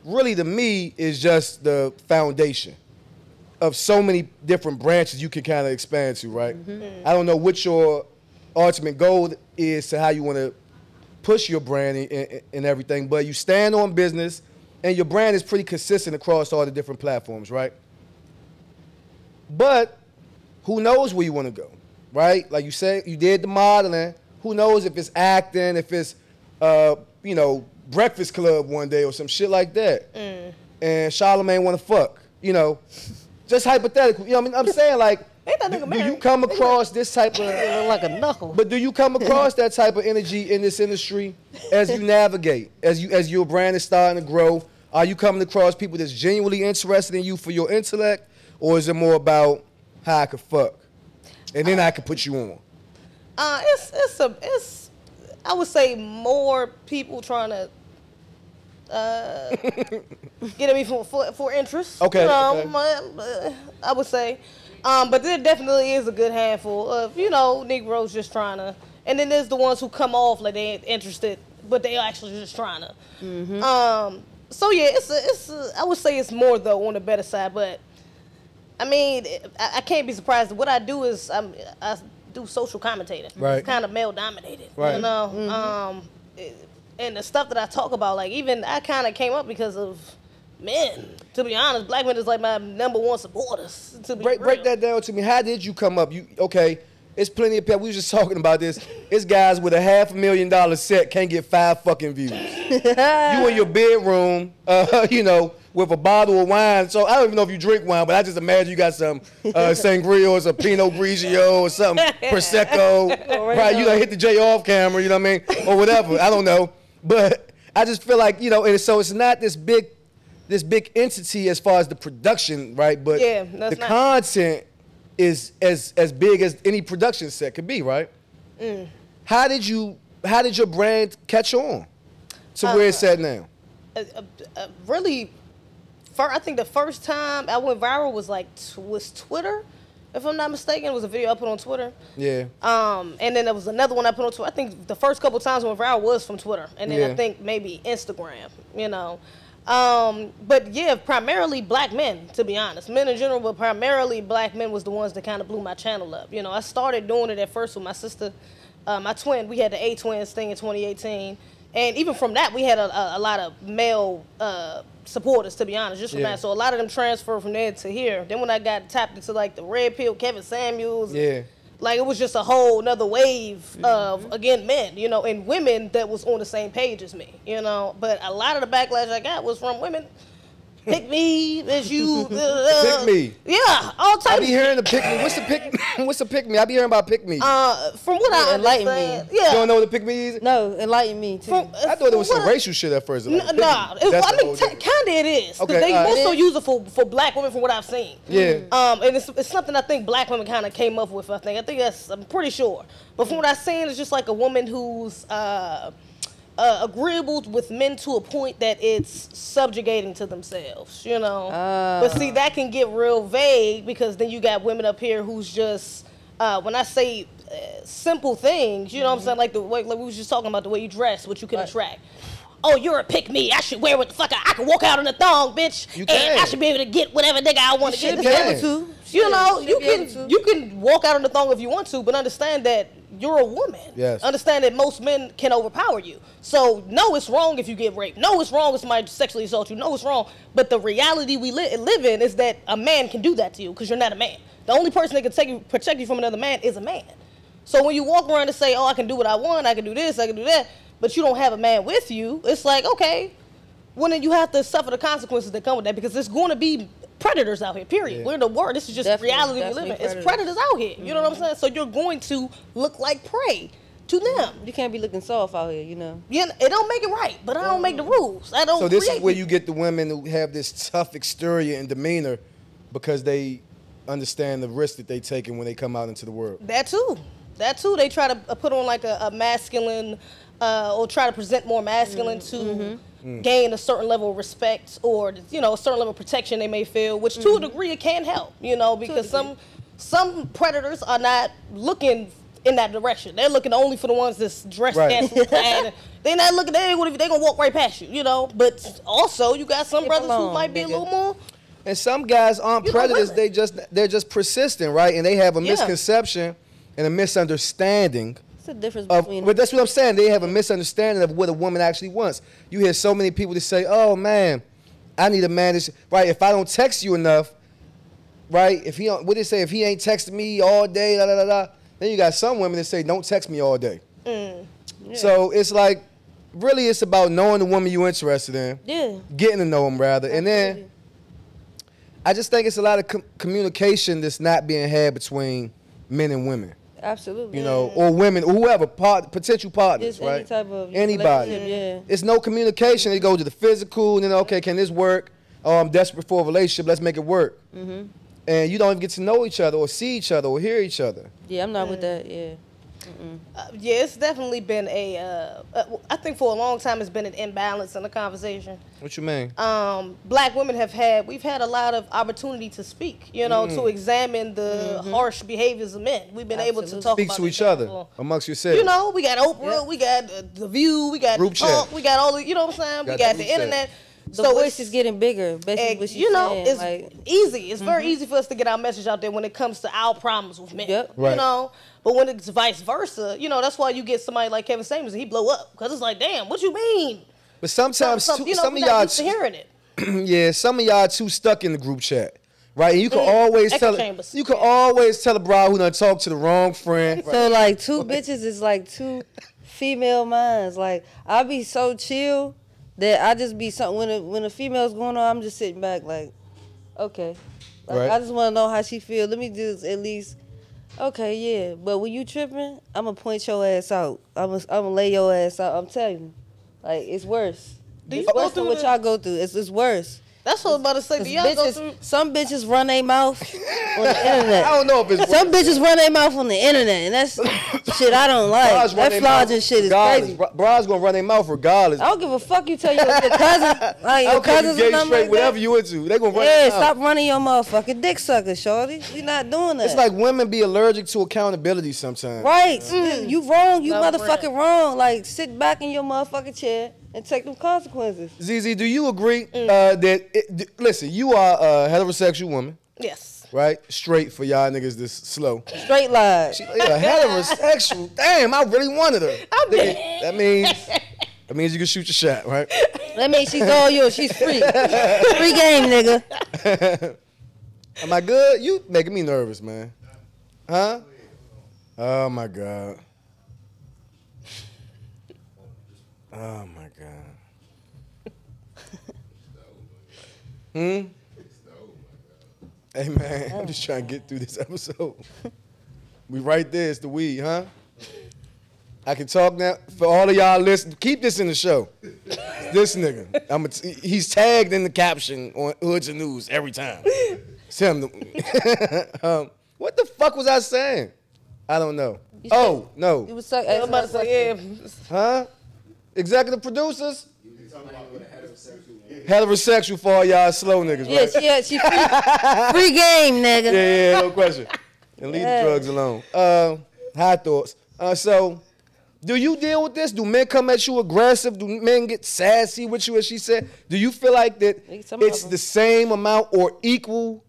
really to me is just the foundation of so many different branches you can kind of expand to, right? Mm-hmm. I don't know what your ultimate goal is to how you want to push your brand and everything, but you stand on business and your brand is pretty consistent across all the different platforms, right? But who knows where you want to go, right? Like you said, you did the modeling. Who knows if it's acting, if it's, you know, Breakfast Club one day or some shit like that. Mm. And Charlamagne want to fuck, you know. Just hypothetical. You know what I'm saying? Like, do you come across this type of... like a knuckle. But do you come across that type of energy in this industry as you navigate, as your brand is starting to grow? Are you coming across people that's genuinely interested in you for your intellect? Or is it more about how I could fuck? And then I could put you on? It's I would say more people trying to get at me for interest. Okay, I would say. But there definitely is a good handful of, you know, Negroes just trying to, and then there's the ones who come off like they ain't interested, but they actually just trying to. Mm-hmm. So yeah, I would say it's more though on the better side, but I mean, I can't be surprised. What I do is I do social commentating. Right. It's kind of male dominated. Right. You know? Mm-hmm. And the stuff that I talk about, like even I kind of came up because of men. To be honest, black men is like my #1 supporters. To be break that down to me. How did you come up? Okay? It's plenty of people. We was just talking about this. It's guys with a $500,000 set can't get 5 fucking views. You in your bedroom, you know, with a bottle of wine. So I don't even know if you drink wine, but I just imagine you got some sangria or some Pinot Grigio or something, Prosecco. Right? You done hit the J off camera, you know what I mean? Or whatever. I don't know. But I just feel like, you know, and so it's not this big entity as far as the production, right? But the content is as big as any production set could be, right? Mm. How did your brand catch on to where it's at now? Really, I think the first time I went viral was Twitter, if I'm not mistaken. It was a video I put on Twitter. Yeah. And then there was another one I put on Twitter. I think the first couple times I went viral was from Twitter, and then I think maybe Instagram. You know. But yeah, primarily black men, to be honest. Men in general, but primarily black men was the ones that kind of blew my channel up. You know, I started doing it at first with my sister, my twin. We had the A2Z thing in 2018. And even from that, we had a lot of male supporters, to be honest, just from that. So a lot of them transferred from there to here. Then when I got tapped into like the Red Pill, Kevin Samuels, like it was just a whole nother wave of, again, men, you know, and women that was on the same page as me, you know. But a lot of the backlash I got was from women. Pick me, as you. Pick me. Yeah, all types. I be hearing the pick me. What's the pick me? I be hearing about pick me. From what I understand, you don't know what the pick me is? No, enlighten me too. I thought it was some racial shit at first. Like, nah, I mean, kinda it is. Okay, they also use it for black women, from what I've seen. Yeah. And it's something I think black women kind of came up with. I'm pretty sure. But from what I've seen, it's just like a woman who's agreeable with men to a point that it's subjugating to themselves, you know. But see, that can get real vague because then you got women up here who's just, when I say simple things, you know what I'm saying, like the way, like we was just talking about the way you dress, what you can attract. Oh, you're a pick me. I should wear what the fuck I can walk out in a thong, bitch. And I should be able to get whatever nigga I want to get. You know, you can walk out in the thong if you want to, but understand that you're a woman. Yes. Understand that most men can overpower you. So, no, it's wrong if you get raped. No, it's wrong if somebody sexually assaults you. No, it's wrong. But the reality we live in is that a man can do that to you because you're not a man. The only person that can protect you from another man is a man. So when you walk around and say, oh, I can do what I want, I can do this, I can do that, but you don't have a man with you, it's like, okay, well, then you have to suffer the consequences that come with that, because there's going to be predators out here, period. We're in the world. This is just reality we live in. It's predators out here. You know what I'm saying? So you're going to look like prey to them. You can't be looking soft out here, you know. Yeah, it don't make it right, but I don't make the rules. I don't. So this is where you get the women who have this tough exterior and demeanor because they understand the risk that they taking when they come out into the world. That too. They try to put on like a masculine, or try to present more masculine to gain a certain level of respect, or you know, a certain level of protection they may feel, which to a degree it can help, you know, because some predators are not looking in that direction. They're looking only for the ones that's dressed scantily clad. They're not looking. They're gonna walk right past you, you know. But also, you got some brothers who might be a little more. And some guys aren't predators. They're just persistent, right? And they have a misconception and a misunderstanding. It's a difference between. But that's what I'm saying. They have a misunderstanding of what a woman actually wants. You hear so many people that say, "Oh man, I need a man that's right. If I don't text you enough, right? If he don't, what they say? If he ain't texting me all day, da da da da." Then you got some women that say, "Don't text me all day." So it's like, really, it's about knowing the woman you're interested in. Yeah. Getting to know them rather, and then I just think it's a lot of communication that's not being had between men and women. Absolutely. You know, or women, or whoever, potential partners, right? Any type of anybody. It's no communication. They go to the physical, and then, okay, can this work? Oh, I'm desperate for a relationship. Let's make it work. And you don't even get to know each other or see each other or hear each other. Yeah, I'm not with that, yeah. Yeah, it's definitely been I think for a long time it's been an imbalance in the conversation. What you mean? Black women we've had a lot of opportunity to speak, you know, to examine the harsh behaviors of men. We've been able to talk speak to each other amongst yourselves. You know, we got Oprah, we got The View, we got Talk, we got all the, you know what I'm saying? We got the internet. The voice is getting bigger, basically what she's you know, saying. it's like, easy. It's very easy for us to get our message out there when it comes to our problems with men. Yep. Right. You know, but when it's vice versa, you know, that's why you get somebody like Kevin Samuels and he blow up, because it's like, damn, what you mean? But sometimes some of y'all hearing it. Yeah, some of y'all too stuck in the group chat, right? And you can always tell a bride who done talked to the wrong friend. So like two bitches is like two female minds. Like I be so chill that I just be something when a female's going on, I'm just sitting back like, okay. Like, I just want to know how she feel. Let me just at least, okay, yeah. But when you tripping, I'm going to point your ass out. I'm going to lay your ass out. I'm telling you. Like, it's worse. It's worse than what y'all go through. It's worse. That's what I was about to say. Do y'all go through? Some bitches run their mouth on the internet. I don't know if it's some bitches run their mouth on the internet, and that's shit I don't like. That flogging shit is crazy. Bras gonna run their mouth regardless. I don't give a fuck. You tell your cousin, like your cousins or something like whatever you into, they gonna run their mouth. Stop running your motherfucking dick sucker, shorty. We not doing that. It's like women be allergic to accountability sometimes. Right. You wrong. You motherfucking wrong. Like sit back in your motherfucking chair and take them consequences. ZeZe, do you agree that, listen, you are a heterosexual woman. Yes. Right? Straight for y'all niggas this slow. Straight line. She a heterosexual. Damn, I really wanted her. That means you can shoot your shot, right? That means she's all yours. She's free. Free game, nigga. Am I good? You making me nervous, man. Huh? Oh, my God. Oh, my God. Hey, man, I'm just trying to get through this episode. We right there. It's the weed, huh? I can talk now. For all of y'all listen, keep this in the show. This nigga. He's tagged in the caption on Hoods and News every time. It's him. What the fuck was I saying? I don't know. Oh, no. You was talking I'm about to say, yeah. Huh? Executive producers? Heterosexual for all y'all slow niggas, right? Yeah, she free game, nigga. Yeah, no question. And leave the drugs alone. High thoughts. So, do you deal with this? Do men come at you aggressive? Do men get sassy with you, as she said? Do you feel like that it's the same amount or equal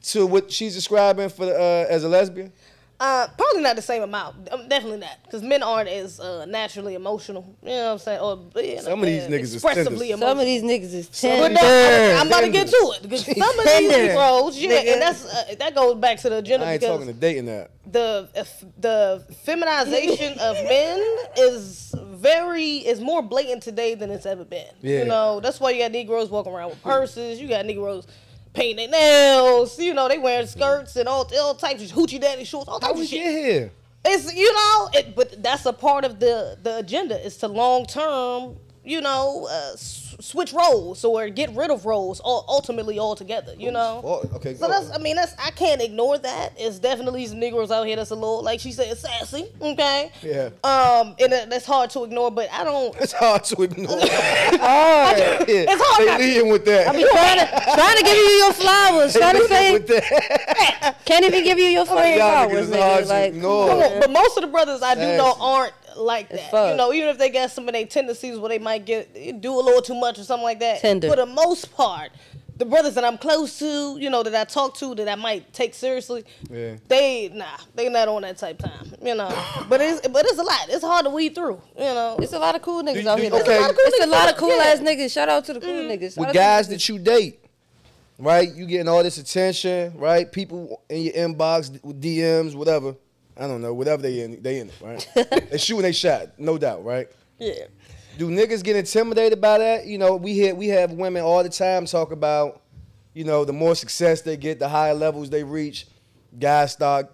to what she's describing for as a lesbian? Probably not the same amount. Definitely not, because men aren't as naturally emotional. You know what I'm saying? Or some of these niggas is expressively emotional. Some of these niggas is tender. But I'm about to get to it. Because some of these Negroes, and that goes back to the agenda. I ain't talking to dating that. The feminization of men is more blatant today than it's ever been. Yeah. You know, that's why you got Negroes walking around with purses. You got Negroes painting their nails. You know, they wearing skirts and all types of hoochie daddy shorts. All types of shit. Get here? It's but that's a part of the agenda. Is to long term, switch roles or get rid of roles ultimately altogether. You know. Oh, okay. So I can't ignore that. It's definitely some Negroes out here that's a little, like she said, sassy. Okay. Yeah. And that's hard to ignore, but I don't. It's hard to ignore. It's hard. They leading with that. I be trying to give you your flowers. Trying to say, can't even give you your flowers. Like, no. But most of the brothers I do know aren't like that. Fuck. You know, even if they got some of their tendencies where they might do a little too much or something like that. Tender. For the most part, the brothers that I'm close to, that I talk to, that I might take seriously, they not on that type time. But it's a lot. It's hard to weed through. It's a lot of cool niggas out here. Okay. It's a lot of cool ass niggas. Shout out to the cool niggas. With guys that you date, right? You getting all this attention, right? People in your inbox with DMs, whatever. I don't know, whatever they in it, right? They shooting they shot, no doubt, right? Yeah. Do niggas get intimidated by that? We have women all the time talk about, the more success they get, the higher levels they reach, guys start,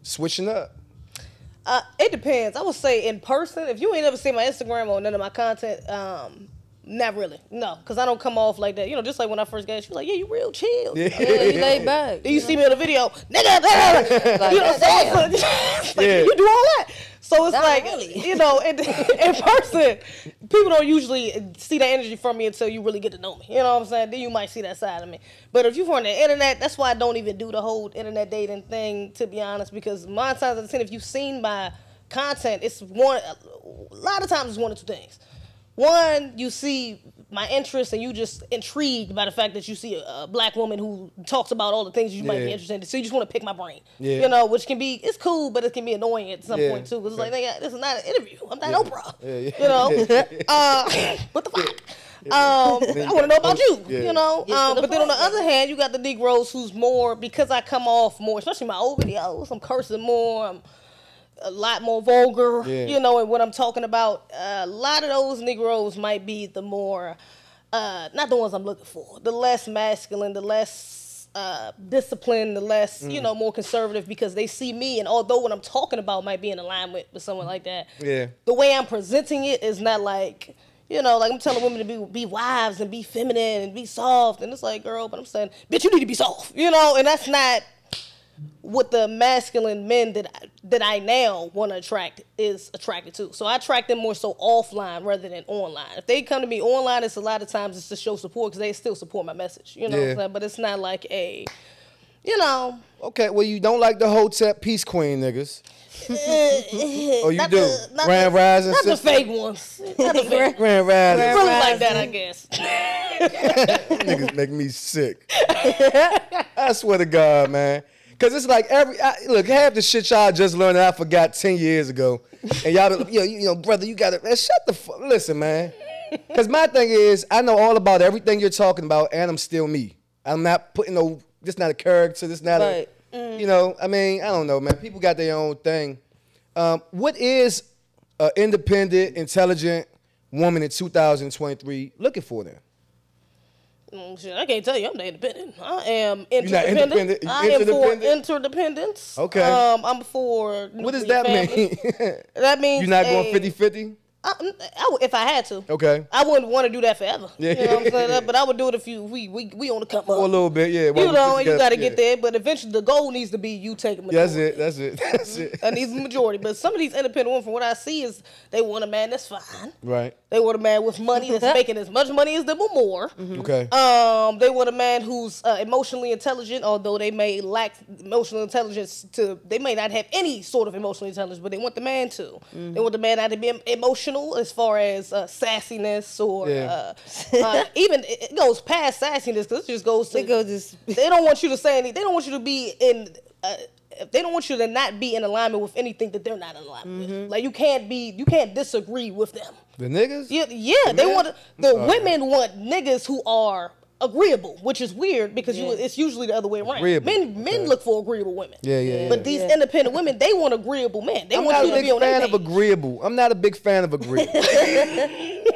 switching up. It depends. I would say in person, if you ain't ever seen my Instagram or none of my content, not really. No, because I don't come off like that. Just like when I first got you, like, yeah, you real chill. Yeah, you laid back. Then you see me in the video, nigga, you do all that. So it's in person, people don't usually see that energy from me until you really get to know me. You know what I'm saying? Then you might see that side of me. But if you're on the internet, that's why I don't even do the whole internet dating thing, to be honest, because 9 times out of 10, if you've seen my content, a lot of times it's one of two things. One, you see my interest and you just intrigued by the fact that you see a black woman who talks about all the things you might be interested in. So you just want to pick my brain. Yeah. Which can be, it's cool, but it can be annoying at some point too. Because it's like, this is not an interview. I'm not Oprah. What the fuck? I want to know about you, but then on the other hand, you got the Negroes who's more, because I come off more, especially my old videos, I'm cursing more, I'm a lot more vulgar, and what I'm talking about. A lot of those Negroes might be the more, not the ones I'm looking for, the less masculine, the less disciplined, the less, more conservative, because they see me, and although what I'm talking about might be in alignment with someone like that, the way I'm presenting it is not like, like I'm telling women to be wives and be feminine and be soft, and it's like, girl, but I'm saying, bitch, you need to be soft, and that's not what the masculine men that I now want to attract is attracted to. So I attract them more so offline rather than online. If they come to me online, it's a lot of times it's to show support because they still support my message, what I'm saying? But it's not like a, Okay, well, you don't like the Hotep Peace Queen niggas. Oh, you do? Grand Rising Not sister? the fake ones. Not the fake. Grand Rising. It's really like that, I guess. Niggas make me sick. I swear to God, man. Because it's like look, half the shit y'all just learned that I forgot 10 years ago. And y'all, brother, you got to, man, shut the fuck, listen, man. Because my thing is, I know all about everything you're talking about, and I'm still me. I'm not putting this not a character, this not a, I don't know, man. People got their own thing. What is an independent, intelligent woman in 2023 looking for then? Shit, I can't tell you I'm not independent. I am You're not interdependent. I am for interdependence. Okay. I'm for. What does that mean? That means you're not going 50-50? If I had to. Okay. I wouldn't want to do that forever. Yeah. You know what I'm saying? But I would do it if we on the come up. For a little bit, yeah. And you got to get there. But eventually the goal needs to be you taking majority. That's it. That needs the majority. But some of these independent women, from what I see, is they want a man that's fine. Right. They want a man with money that's making as much money as them or more. Mm-hmm. Okay. They want a man who's emotionally intelligent, although they may lack emotional intelligence. They may not have any sort of emotional intelligence, but they want the man to. Mm-hmm. They want the man not to be emotional as far as sassiness or even it goes past sassiness, because it just goes to. They don't want you to say anything. They don't want you to be they don't want you to not be in alignment with anything that they're not in alignment with. Like you can't disagree with them. The niggas? Yeah, they want women want niggas who are agreeable, which is weird because it's usually the other way around. Men look for agreeable women. But these independent women, they want agreeable men. They want you to be on their page. I'm not a big fan of agreeable.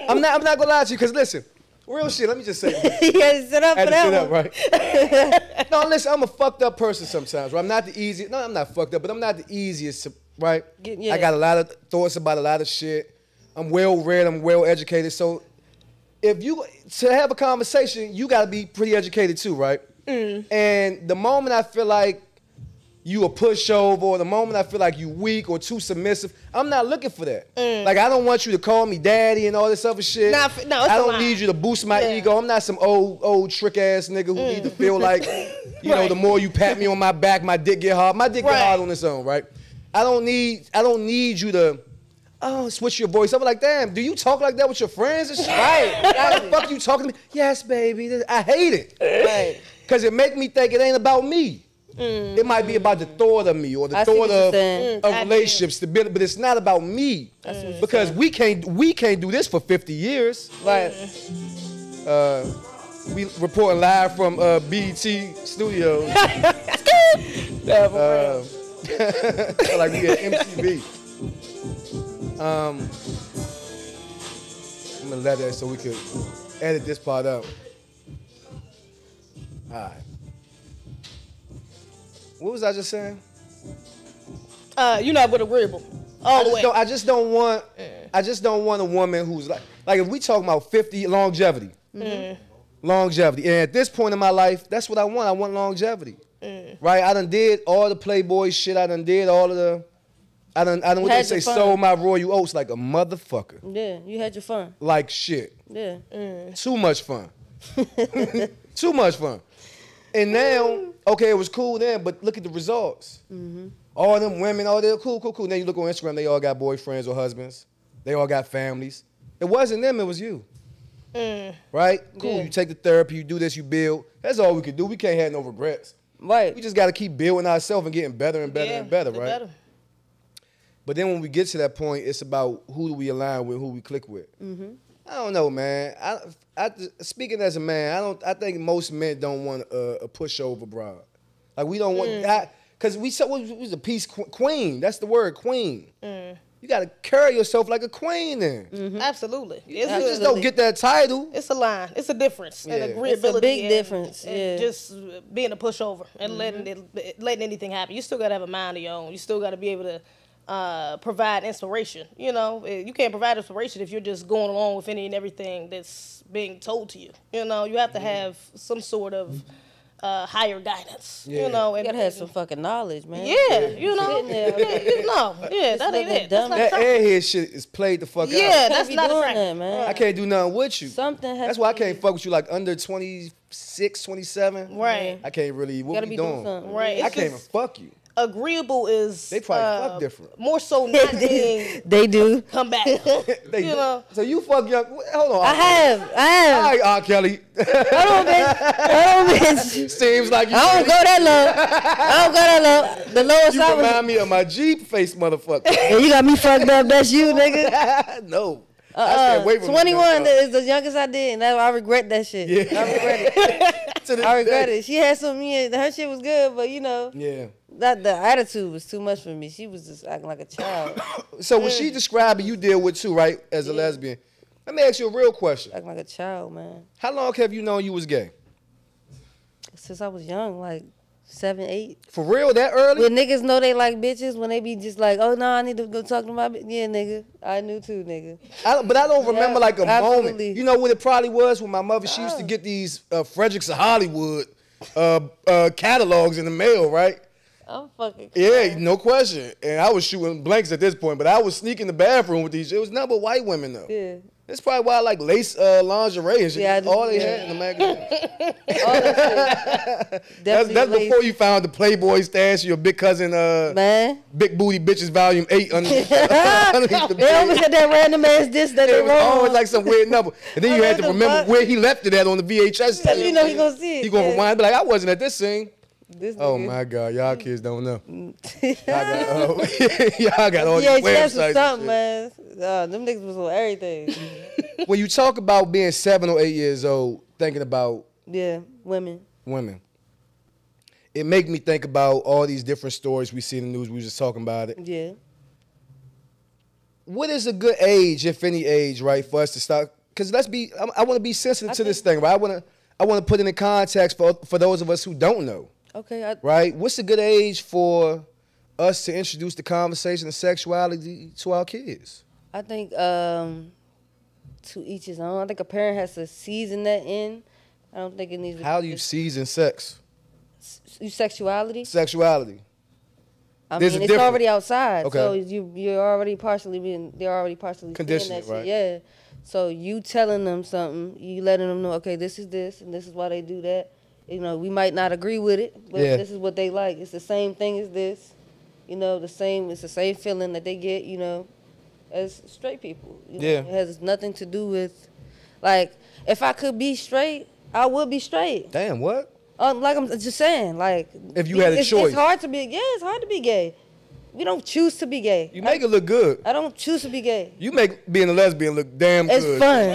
I'm not gonna lie to you because listen, real shit. Let me just say. Sit up for that one. Right? No, listen. I'm a fucked up person sometimes. Right? I'm not the easiest. No, I'm not fucked up, but I'm not the easiest. Right? I got a lot of thoughts about a lot of shit. I'm well read. I'm well educated. So if you to have a conversation, you got to be pretty educated too, right? And the moment I feel like you a pushover, or the moment I feel like you weak or too submissive, I'm not looking for that. Like I don't want you to call me daddy and all this other shit. I don't need you to boost my ego. I'm not some old trick ass nigga who need to feel like, you know, the more you pat me on my back, my dick get hard. My dick get hard on its own, right? I don't need you to switch your voice. I'm like, damn, do you talk like that with your friends and shit? Right. How the fuck you talking to me? Yes, baby. I hate it. Right. Because it make me think it ain't about me. It might be about the thought of me or the thought of relationship stability, but it's not about me. Because we can't do this for 50 years. Right. We reporting live from BET Studios. Like we at MTV. I'm gonna let that so we could edit this part out. All right. What was I just saying? You're not with agreeable. I just don't want a woman who's like if we talking about 50 longevity. Longevity. And at this point in my life, that's what I want. I want longevity. Right? I done did all the Playboy shit. I done did all of the what they say, sold my royal oats like a motherfucker. Yeah, you had your fun. Like shit. Yeah. Too much fun. Too much fun. And now, okay, it was cool then, but look at the results. All them women, they're cool. Now you look on Instagram, they all got boyfriends or husbands. They all got families. It wasn't them, it was you. Right? Cool, you take the therapy, you do this, you build. That's all we can do. We can't have no regrets. Right. We just got to keep building ourselves and getting better and better and better, right? But then when we get to that point, it's about who do we align with, who we click with. I don't know, man. I speaking as a man, I think most men don't want a pushover broad. Like we don't want that because we was a peace queen. That's the word, queen. You got to carry yourself like a queen then. Absolutely. You just don't get that title. It's a line. It's a difference. And agreeability. It's a big difference. And just being a pushover and letting anything happen. You still got to have a mind of your own. You still got to be able to provide inspiration. You know, you can't provide inspiration if you're just going along with any and everything that's being told to you. You know, you have to have some sort of higher guidance. You know, you gotta have some fucking knowledge, man. Yeah, you know, that ain't it. That airhead shit is played the fuck out. Yeah, that's not that, man. I can't do nothing with you. Something has That's why I can't fuck with you like under 26, 27. Right. I can't really. What we doing? Right. I can't even fuck you. Agreeable is they probably fuck different. More so not being they do come back. They you know. So you fuck young. Hold on. I have. All right, R. Kelly. Hold on, bitch. Seems like you. I don't go that low. The lowest you remind me of my Jeep face motherfucker. And you got me fucked up. That's you, nigga. No. I stay away from 21 is the youngest I did, and I regret that shit. Yeah. I regret it. I regret it. She had some. Her shit was good, but you know. Yeah. The attitude was too much for me. She was just acting like a child. So when she describing you deal with too, right, as a lesbian, let me ask you a real question. Acting like a child, man. How long have you known you was gay? Since I was young, like 7, 8. For real, that early? When niggas know they like bitches, when they be just like, oh, no, I need to go talk to my bitch. Yeah, nigga. I knew too, nigga. But I don't remember like a moment. You know what it probably was? When my mother, she used to get these Fredericks of Hollywood catalogs in the mail, right? I'm fucking crazy. Yeah, no question. And I was shooting blanks at this point, but I was sneaking in the bathroom with these. It was nothing but white women, though. Yeah. That's probably why I like lace lingerie and shit. Yeah, all they had in the magazine. That's before you found the Playboy stash, your big cousin, man. Big Booty Bitches Volume 8 underneath the They always had that random ass disc that they was always like some weird number. And then you had to remember where he left it at on the VHS. Because you know he gonna see it. He gonna rewind, be like, I wasn't at this scene. This Oh nigga. my God, y'all kids don't know. Y'all got all these VHS websites. or and something, shit. man. Them niggas was on everything. When you talk about being 7 or 8 years old, thinking about Yeah, women. it make me think about all these different stories we see in the news. We was just talking about it. Yeah. What is a good age, if any age, right, for us to start? Because I want to be sensitive to this thing, right? I want to put it in context for those of us who don't know. Okay. Right? What's a good age for us to introduce the conversation of sexuality to our kids? I think to each his own. I think a parent has to season that in. I don't think it needs to. How do you season sex? Sexuality? Sexuality. I There's mean, a it's difference. already outside. Okay. So you're already partially they're already partially Conditioning, seeing that right? shit. Yeah. So you telling them something, you letting them know, okay, this, and this is why they do that. You know, we might not agree with it, but this is what they like. It's the same thing as this. You know, it's the same feeling that they get, you know, as straight people. You know? It has nothing to do with, like, if I could be straight, I would be straight. Damn, what? Like I'm just saying, like. If you had a choice. It's hard to be, it's hard to be gay. We don't choose to be gay. You make it look good. I don't choose to be gay. You make being a lesbian look damn good. It's fun.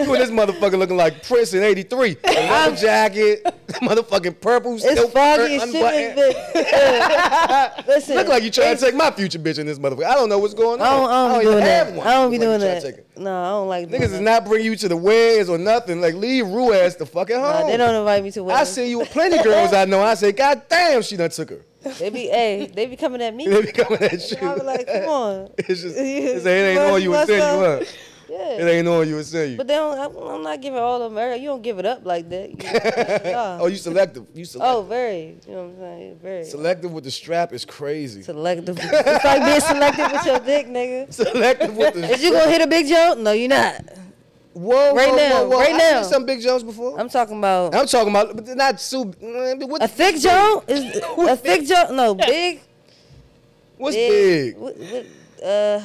You and this motherfucker looking like Prince in '83. Leather jacket, motherfucking purple. It's foggy as shit, bitch. Listen. Look like you trying to take my future bitch in this motherfucker. I don't know what's going on. I don't be doing that. I don't be doing Like that. No, I don't like niggas is not bringing you to the weddings or nothing. Like, leave Rue ass the fucking home. Nah, they don't invite me to weddings. I see you with plenty girls I know. I say, God damn, she done took her. They be coming at me. They be coming at you. I be like, come on. It's just, it ain't all you would send you, huh? Yeah. It ain't all you would send you. But I'm not giving all of them. You don't give it up like that. You know? Oh, you selective. Oh, very. You know what I'm saying? Very. Selective with the strap is crazy. Selective. It's like being selective with your dick, nigga. Selective with the Is you gonna hit a big joke? No, you're not. Whoa, right now. I seen some big jokes before. I'm talking about, but they're not a thick joke. Is a thick joke? No, big. What's big? Uh,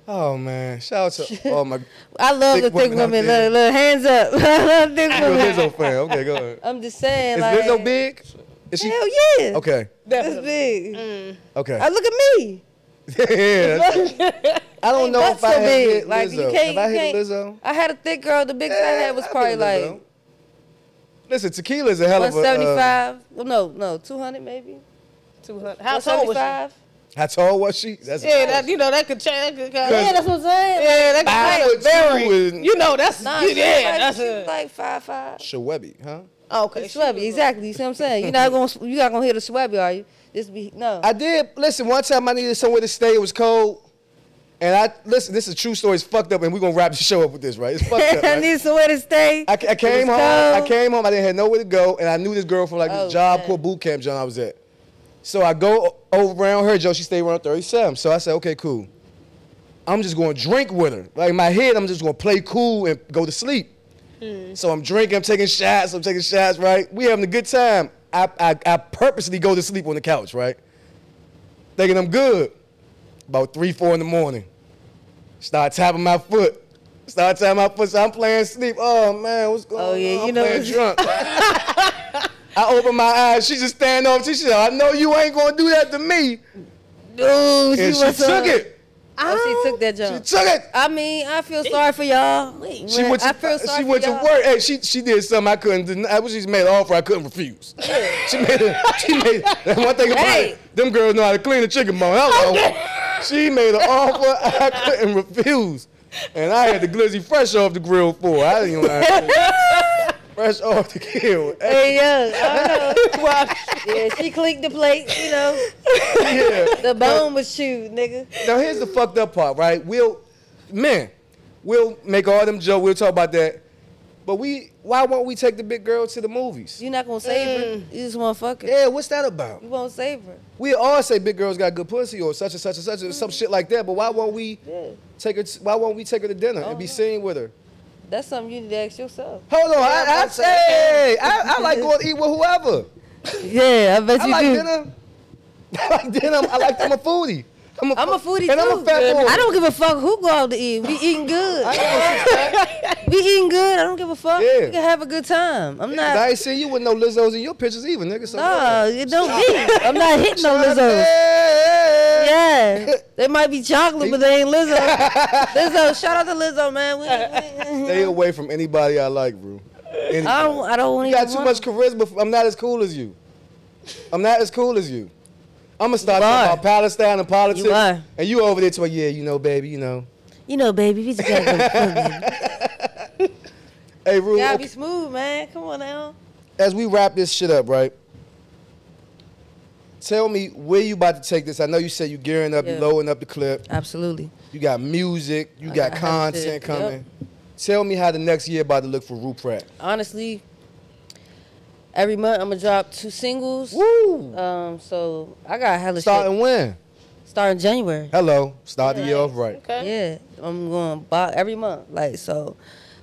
Oh man, shout out to my. I love the thick women. Look, hands up. I love thick You're a women. Lizzo fan. Okay, go ahead. I'm just saying, Is like, Lizzo big? Is she? Hell yeah. Okay. That's big. Okay. Look at me. Yeah. I don't know if I so had big. hit Like, Lizzo. you can't. Have I You hit can't. Lizzo? I had a thick girl. The biggest I had was I probably hit like Lizzo. Listen, tequila is a hell of a. 175. Well, no, 200 maybe. 200. How tall was she? How tall was she? That's that could change. Yeah, that's what I'm saying. Yeah, that could vary. You know, that's that's like 5'5". Shawebby, huh? Oh, okay, Shwebby, exactly. You see what I'm saying? You're not gonna hit a Shwebby, are you? No. I did. Listen, one time I needed somewhere to stay. It was cold. And this is a true story. It's fucked up, and we're gonna wrap the show up with this, right? It's fucked up. I Right? need somewhere to stay. I came home. I came home. I didn't have nowhere to go, and I knew this girl from like this job called boot camp job I was at. So I go over around her, Joe. She stayed around 37. So I said, okay, cool. I'm just gonna drink with her. Like in my head, I'm just gonna play cool and go to sleep. So I'm drinking. I'm taking shots. Right? We having a good time. I purposely go to sleep on the couch, right? Thinking I'm good. About 3, 4 in the morning. Start tapping my foot. So I'm playing sleep. Oh man, what's going on? Oh yeah, I'm you know. playing drunk. I open my eyes. She just stand over. She said, "I know you ain't gonna do that to me." Dude, and she took it. Oh, she took that jump. She took it. I mean, I feel sorry for y'all. She went to work. Hey, she did something I couldn't do. She made an offer I couldn't refuse. She made one thing about it. Them girls know how to clean a chicken bone. Hello. She made an offer I couldn't refuse. And I had the glizzy fresh off the grill for her. I didn't even know. Fresh off the grill. Hey, I don't know. Yeah, she clicked the plate, you know. Yeah. The bone was chewed, nigga. Now, here's the fucked up part, right? We'll make all them jokes. We'll talk about that. But why won't we take the big girl to the movies? You're not going to save her. You just want to fuck her. Yeah, what's that about? You won't save her. We all say big girls got good pussy or such and such and such or some shit like that. But why won't we take her? Why won't we take her to dinner and be seen with her? That's something you need to ask yourself. Hold on, I like going to eat with whoever. Yeah, I bet you do. Dinner. I like dinner. I like I'm a foodie. I'm a foodie and too. I'm a fat boy. I don't give a fuck who go out to eat. We eating good. We eating good. I don't give a fuck. Yeah. We can have a good time. I'm not. I ain't seen you with no Lizzos in your pictures either, nigga. So No, it don't be. I'm not hitting no Lizzos. Yeah, they might be chocolate, but they ain't Lizzo. Lizzo, shout out to Lizzo, man. Stay away from anybody I like, bro. Anybody. I don't want You got too much charisma. I'm not as cool as you. I'm not as cool as you. I'm gonna start talking about Palestine and politics. You are. And you over there talking, yeah, you know, baby, you know. You know, baby, we just gotta go fun. Hey, Rue. You gotta be smooth, man. Come on now. As we wrap this shit up, right? Tell me where you about to take this. I know you said you gearing up, you loading up the clip. Absolutely. You got music, you got content coming. Yep. Tell me how the next year about to look for Rue Pratt. Honestly, every month I'm gonna drop 2 singles. Woo! So I got hella Starting shit. when? Starting January. Hello. Start the year off right. Okay. Yeah, I'm going buy every month, like so.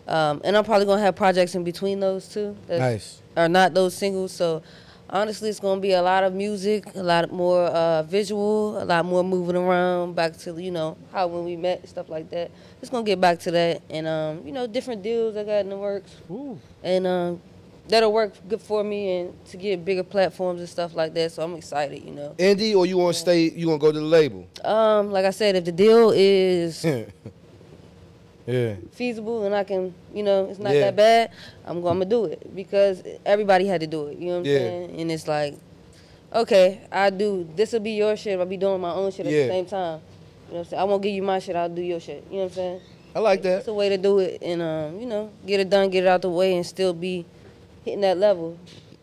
And I'm probably gonna have projects in between those two. Nice. Are not those singles. So honestly, it's gonna be a lot of music, a lot more visual, a lot more moving around. Back to how when we met, stuff like that. It's gonna get back to that, and different deals I got in the works. Ooh. And that'll work good for me and to get bigger platforms and stuff like that. So I'm excited, Indie, or you want to stay? You want to go to the label? Like I said, if the deal is yeah feasible and I can, it's not that bad, I'm gonna do it because everybody had to do it. You know what I'm saying? And it's like, okay, I do. This will be your shit. I'll be doing my own shit at the same time. You know what I'm saying? I won't give you my shit. I'll do your shit. You know what I'm saying? I like that. It's a way to do it, and get it done, get it out the way, and still be hitting that level.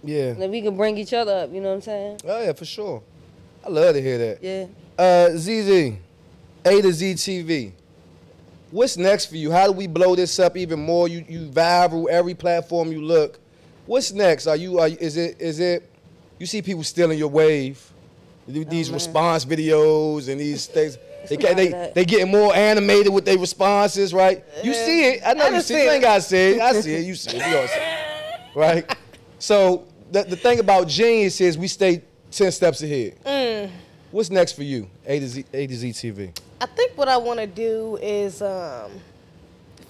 Yeah. And then we can bring each other up. You know what I'm saying? Oh yeah, for sure. I love to hear that. Yeah. ZeZe, A2Z TV. What's next for you? How do we blow this up even more? You viral every platform you look. What's next? Is it you see people stealing your wave? These response videos and these things. They getting more animated with their responses, right? You see it. I know you see it. You ain't gotta say it. I see it. You see it. We all see it. Right? So the thing about Genius is we stay 10 steps ahead. What's next for you, A2Z TV? I think what I want to do is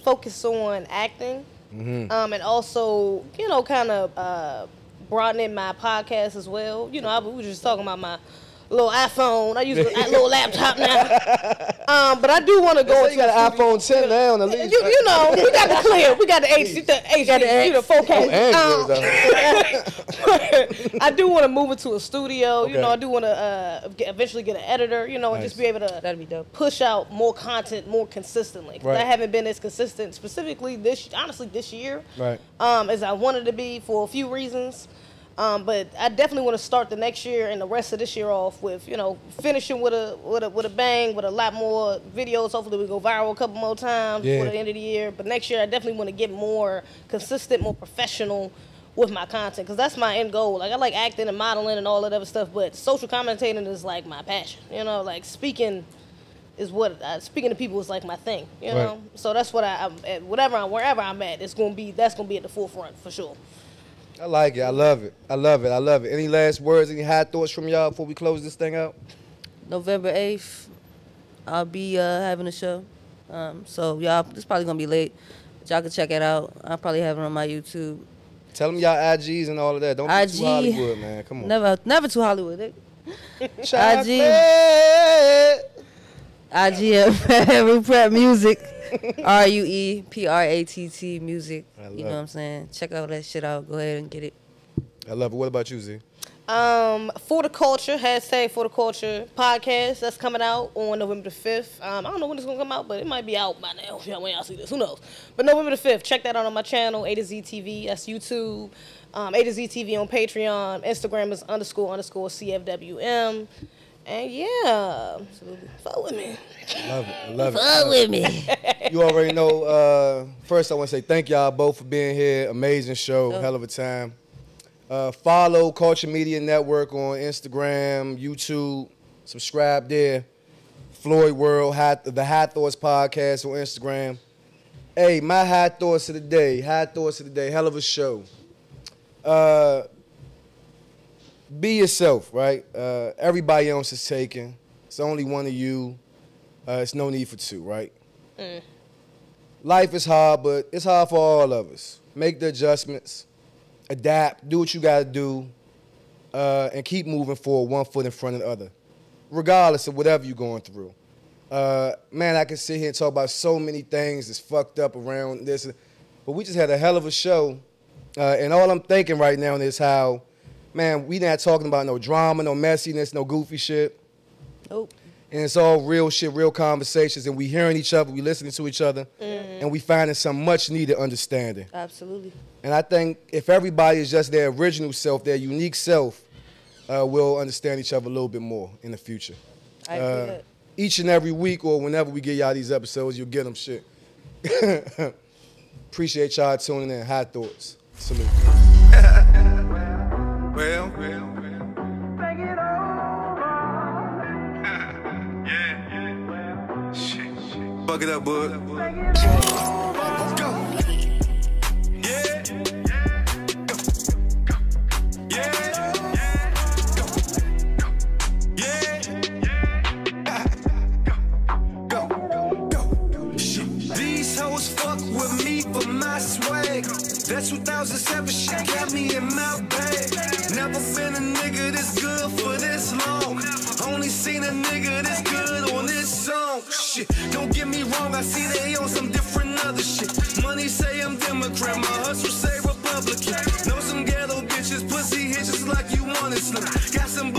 focus on acting, and also, kind of broadening my podcast as well. We were just talking about my little iPhone. I use a little laptop now. But I do want to go into. You got an iPhone 10 now, at least. We got the clear. We got the HD, the 4K. I do want to move into a studio. Okay. I do want to eventually get an editor. And just be able to That'd be dope. push out more content more consistently. 'Cause I haven't been as consistent, specifically this year, right? As I wanted to be for a few reasons. But I definitely want to start the next year and the rest of this year off with, finishing with a bang, with a lot more videos. Hopefully we go viral a couple more times before the end of the year. But next year I definitely want to get more consistent, more professional with my content, because that's my end goal. Like, I like acting and modeling and all that other stuff, but social commentating is like my passion. Like speaking is what speaking to people is like my thing. You know, so that's what I'm at. Wherever I'm at, that's gonna be at the forefront for sure. I like it. I love it. I love it. I love it. Any last words, any hot thoughts from y'all before we close this thing out? November 8th, I'll be having a show. So y'all, it's probably gonna be late, but y'all can check it out. I'll probably have it on my YouTube. Tell them y'all IGs and all of that. Don't be too Hollywood, man. Come on. Never too Hollywood. IG Rue Pratt Music. RUEPRATT Music. You know what I'm saying? Check all that shit out. Go ahead and get it. I love it. What about you, Z? For the Culture, #For the Culture podcast. That's coming out on November the 5th. I don't know when it's going to come out, but it might be out by now when y'all see this. Who knows? But November the 5th, check that out on my channel, A2Z TV. That's YouTube. A2Z TV on Patreon. Instagram is __CFWM. And yeah, fuck with me. Love it. I love it. Fuck with me. You already know. First, I want to say thank y'all both for being here. Amazing show. Hell of a time. Follow Culture Media Network on Instagram, YouTube. Subscribe there. Floyd World, the Hot Thoughts Podcast on Instagram. Hey, my hot thoughts of the day. Hell of a show. Be yourself, right? Everybody else is taken. It's only one of you. It's no need for two, right? Life is hard, but it's hard for all of us. Make the adjustments, adapt, do what you gotta do, and keep moving forward, one foot in front of the other, regardless of whatever you're going through. Man, I can sit here and talk about so many things that's fucked up around this, but we just had a hell of a show, and all I'm thinking right now is how, man, we not talking about no drama, no messiness, no goofy shit. Nope. And it's all real shit, real conversations, and we hearing each other, we listening to each other, and we finding some much needed understanding. Absolutely. And I think if everybody is just their original self, their unique self, we'll understand each other a little bit more in the future. I agree that. Each and every week or whenever we get y'all these episodes, you'll get them shit. Appreciate y'all tuning in. High thoughts. Salute. Well. Fuck it up, bud. Go. Yeah. Go. Yeah. Go. Yeah. Go. Shit. These hoes fuck with me for my swag. That 2007 shit got me in my bag. Never been a nigga this good for this long. Only seen a nigga this good on this song. Shit, don't get me wrong, I see they on some different other shit. Money say I'm Democrat, my hustle say Republican. Know some ghetto bitches, pussy hitches like you want it slim. Got some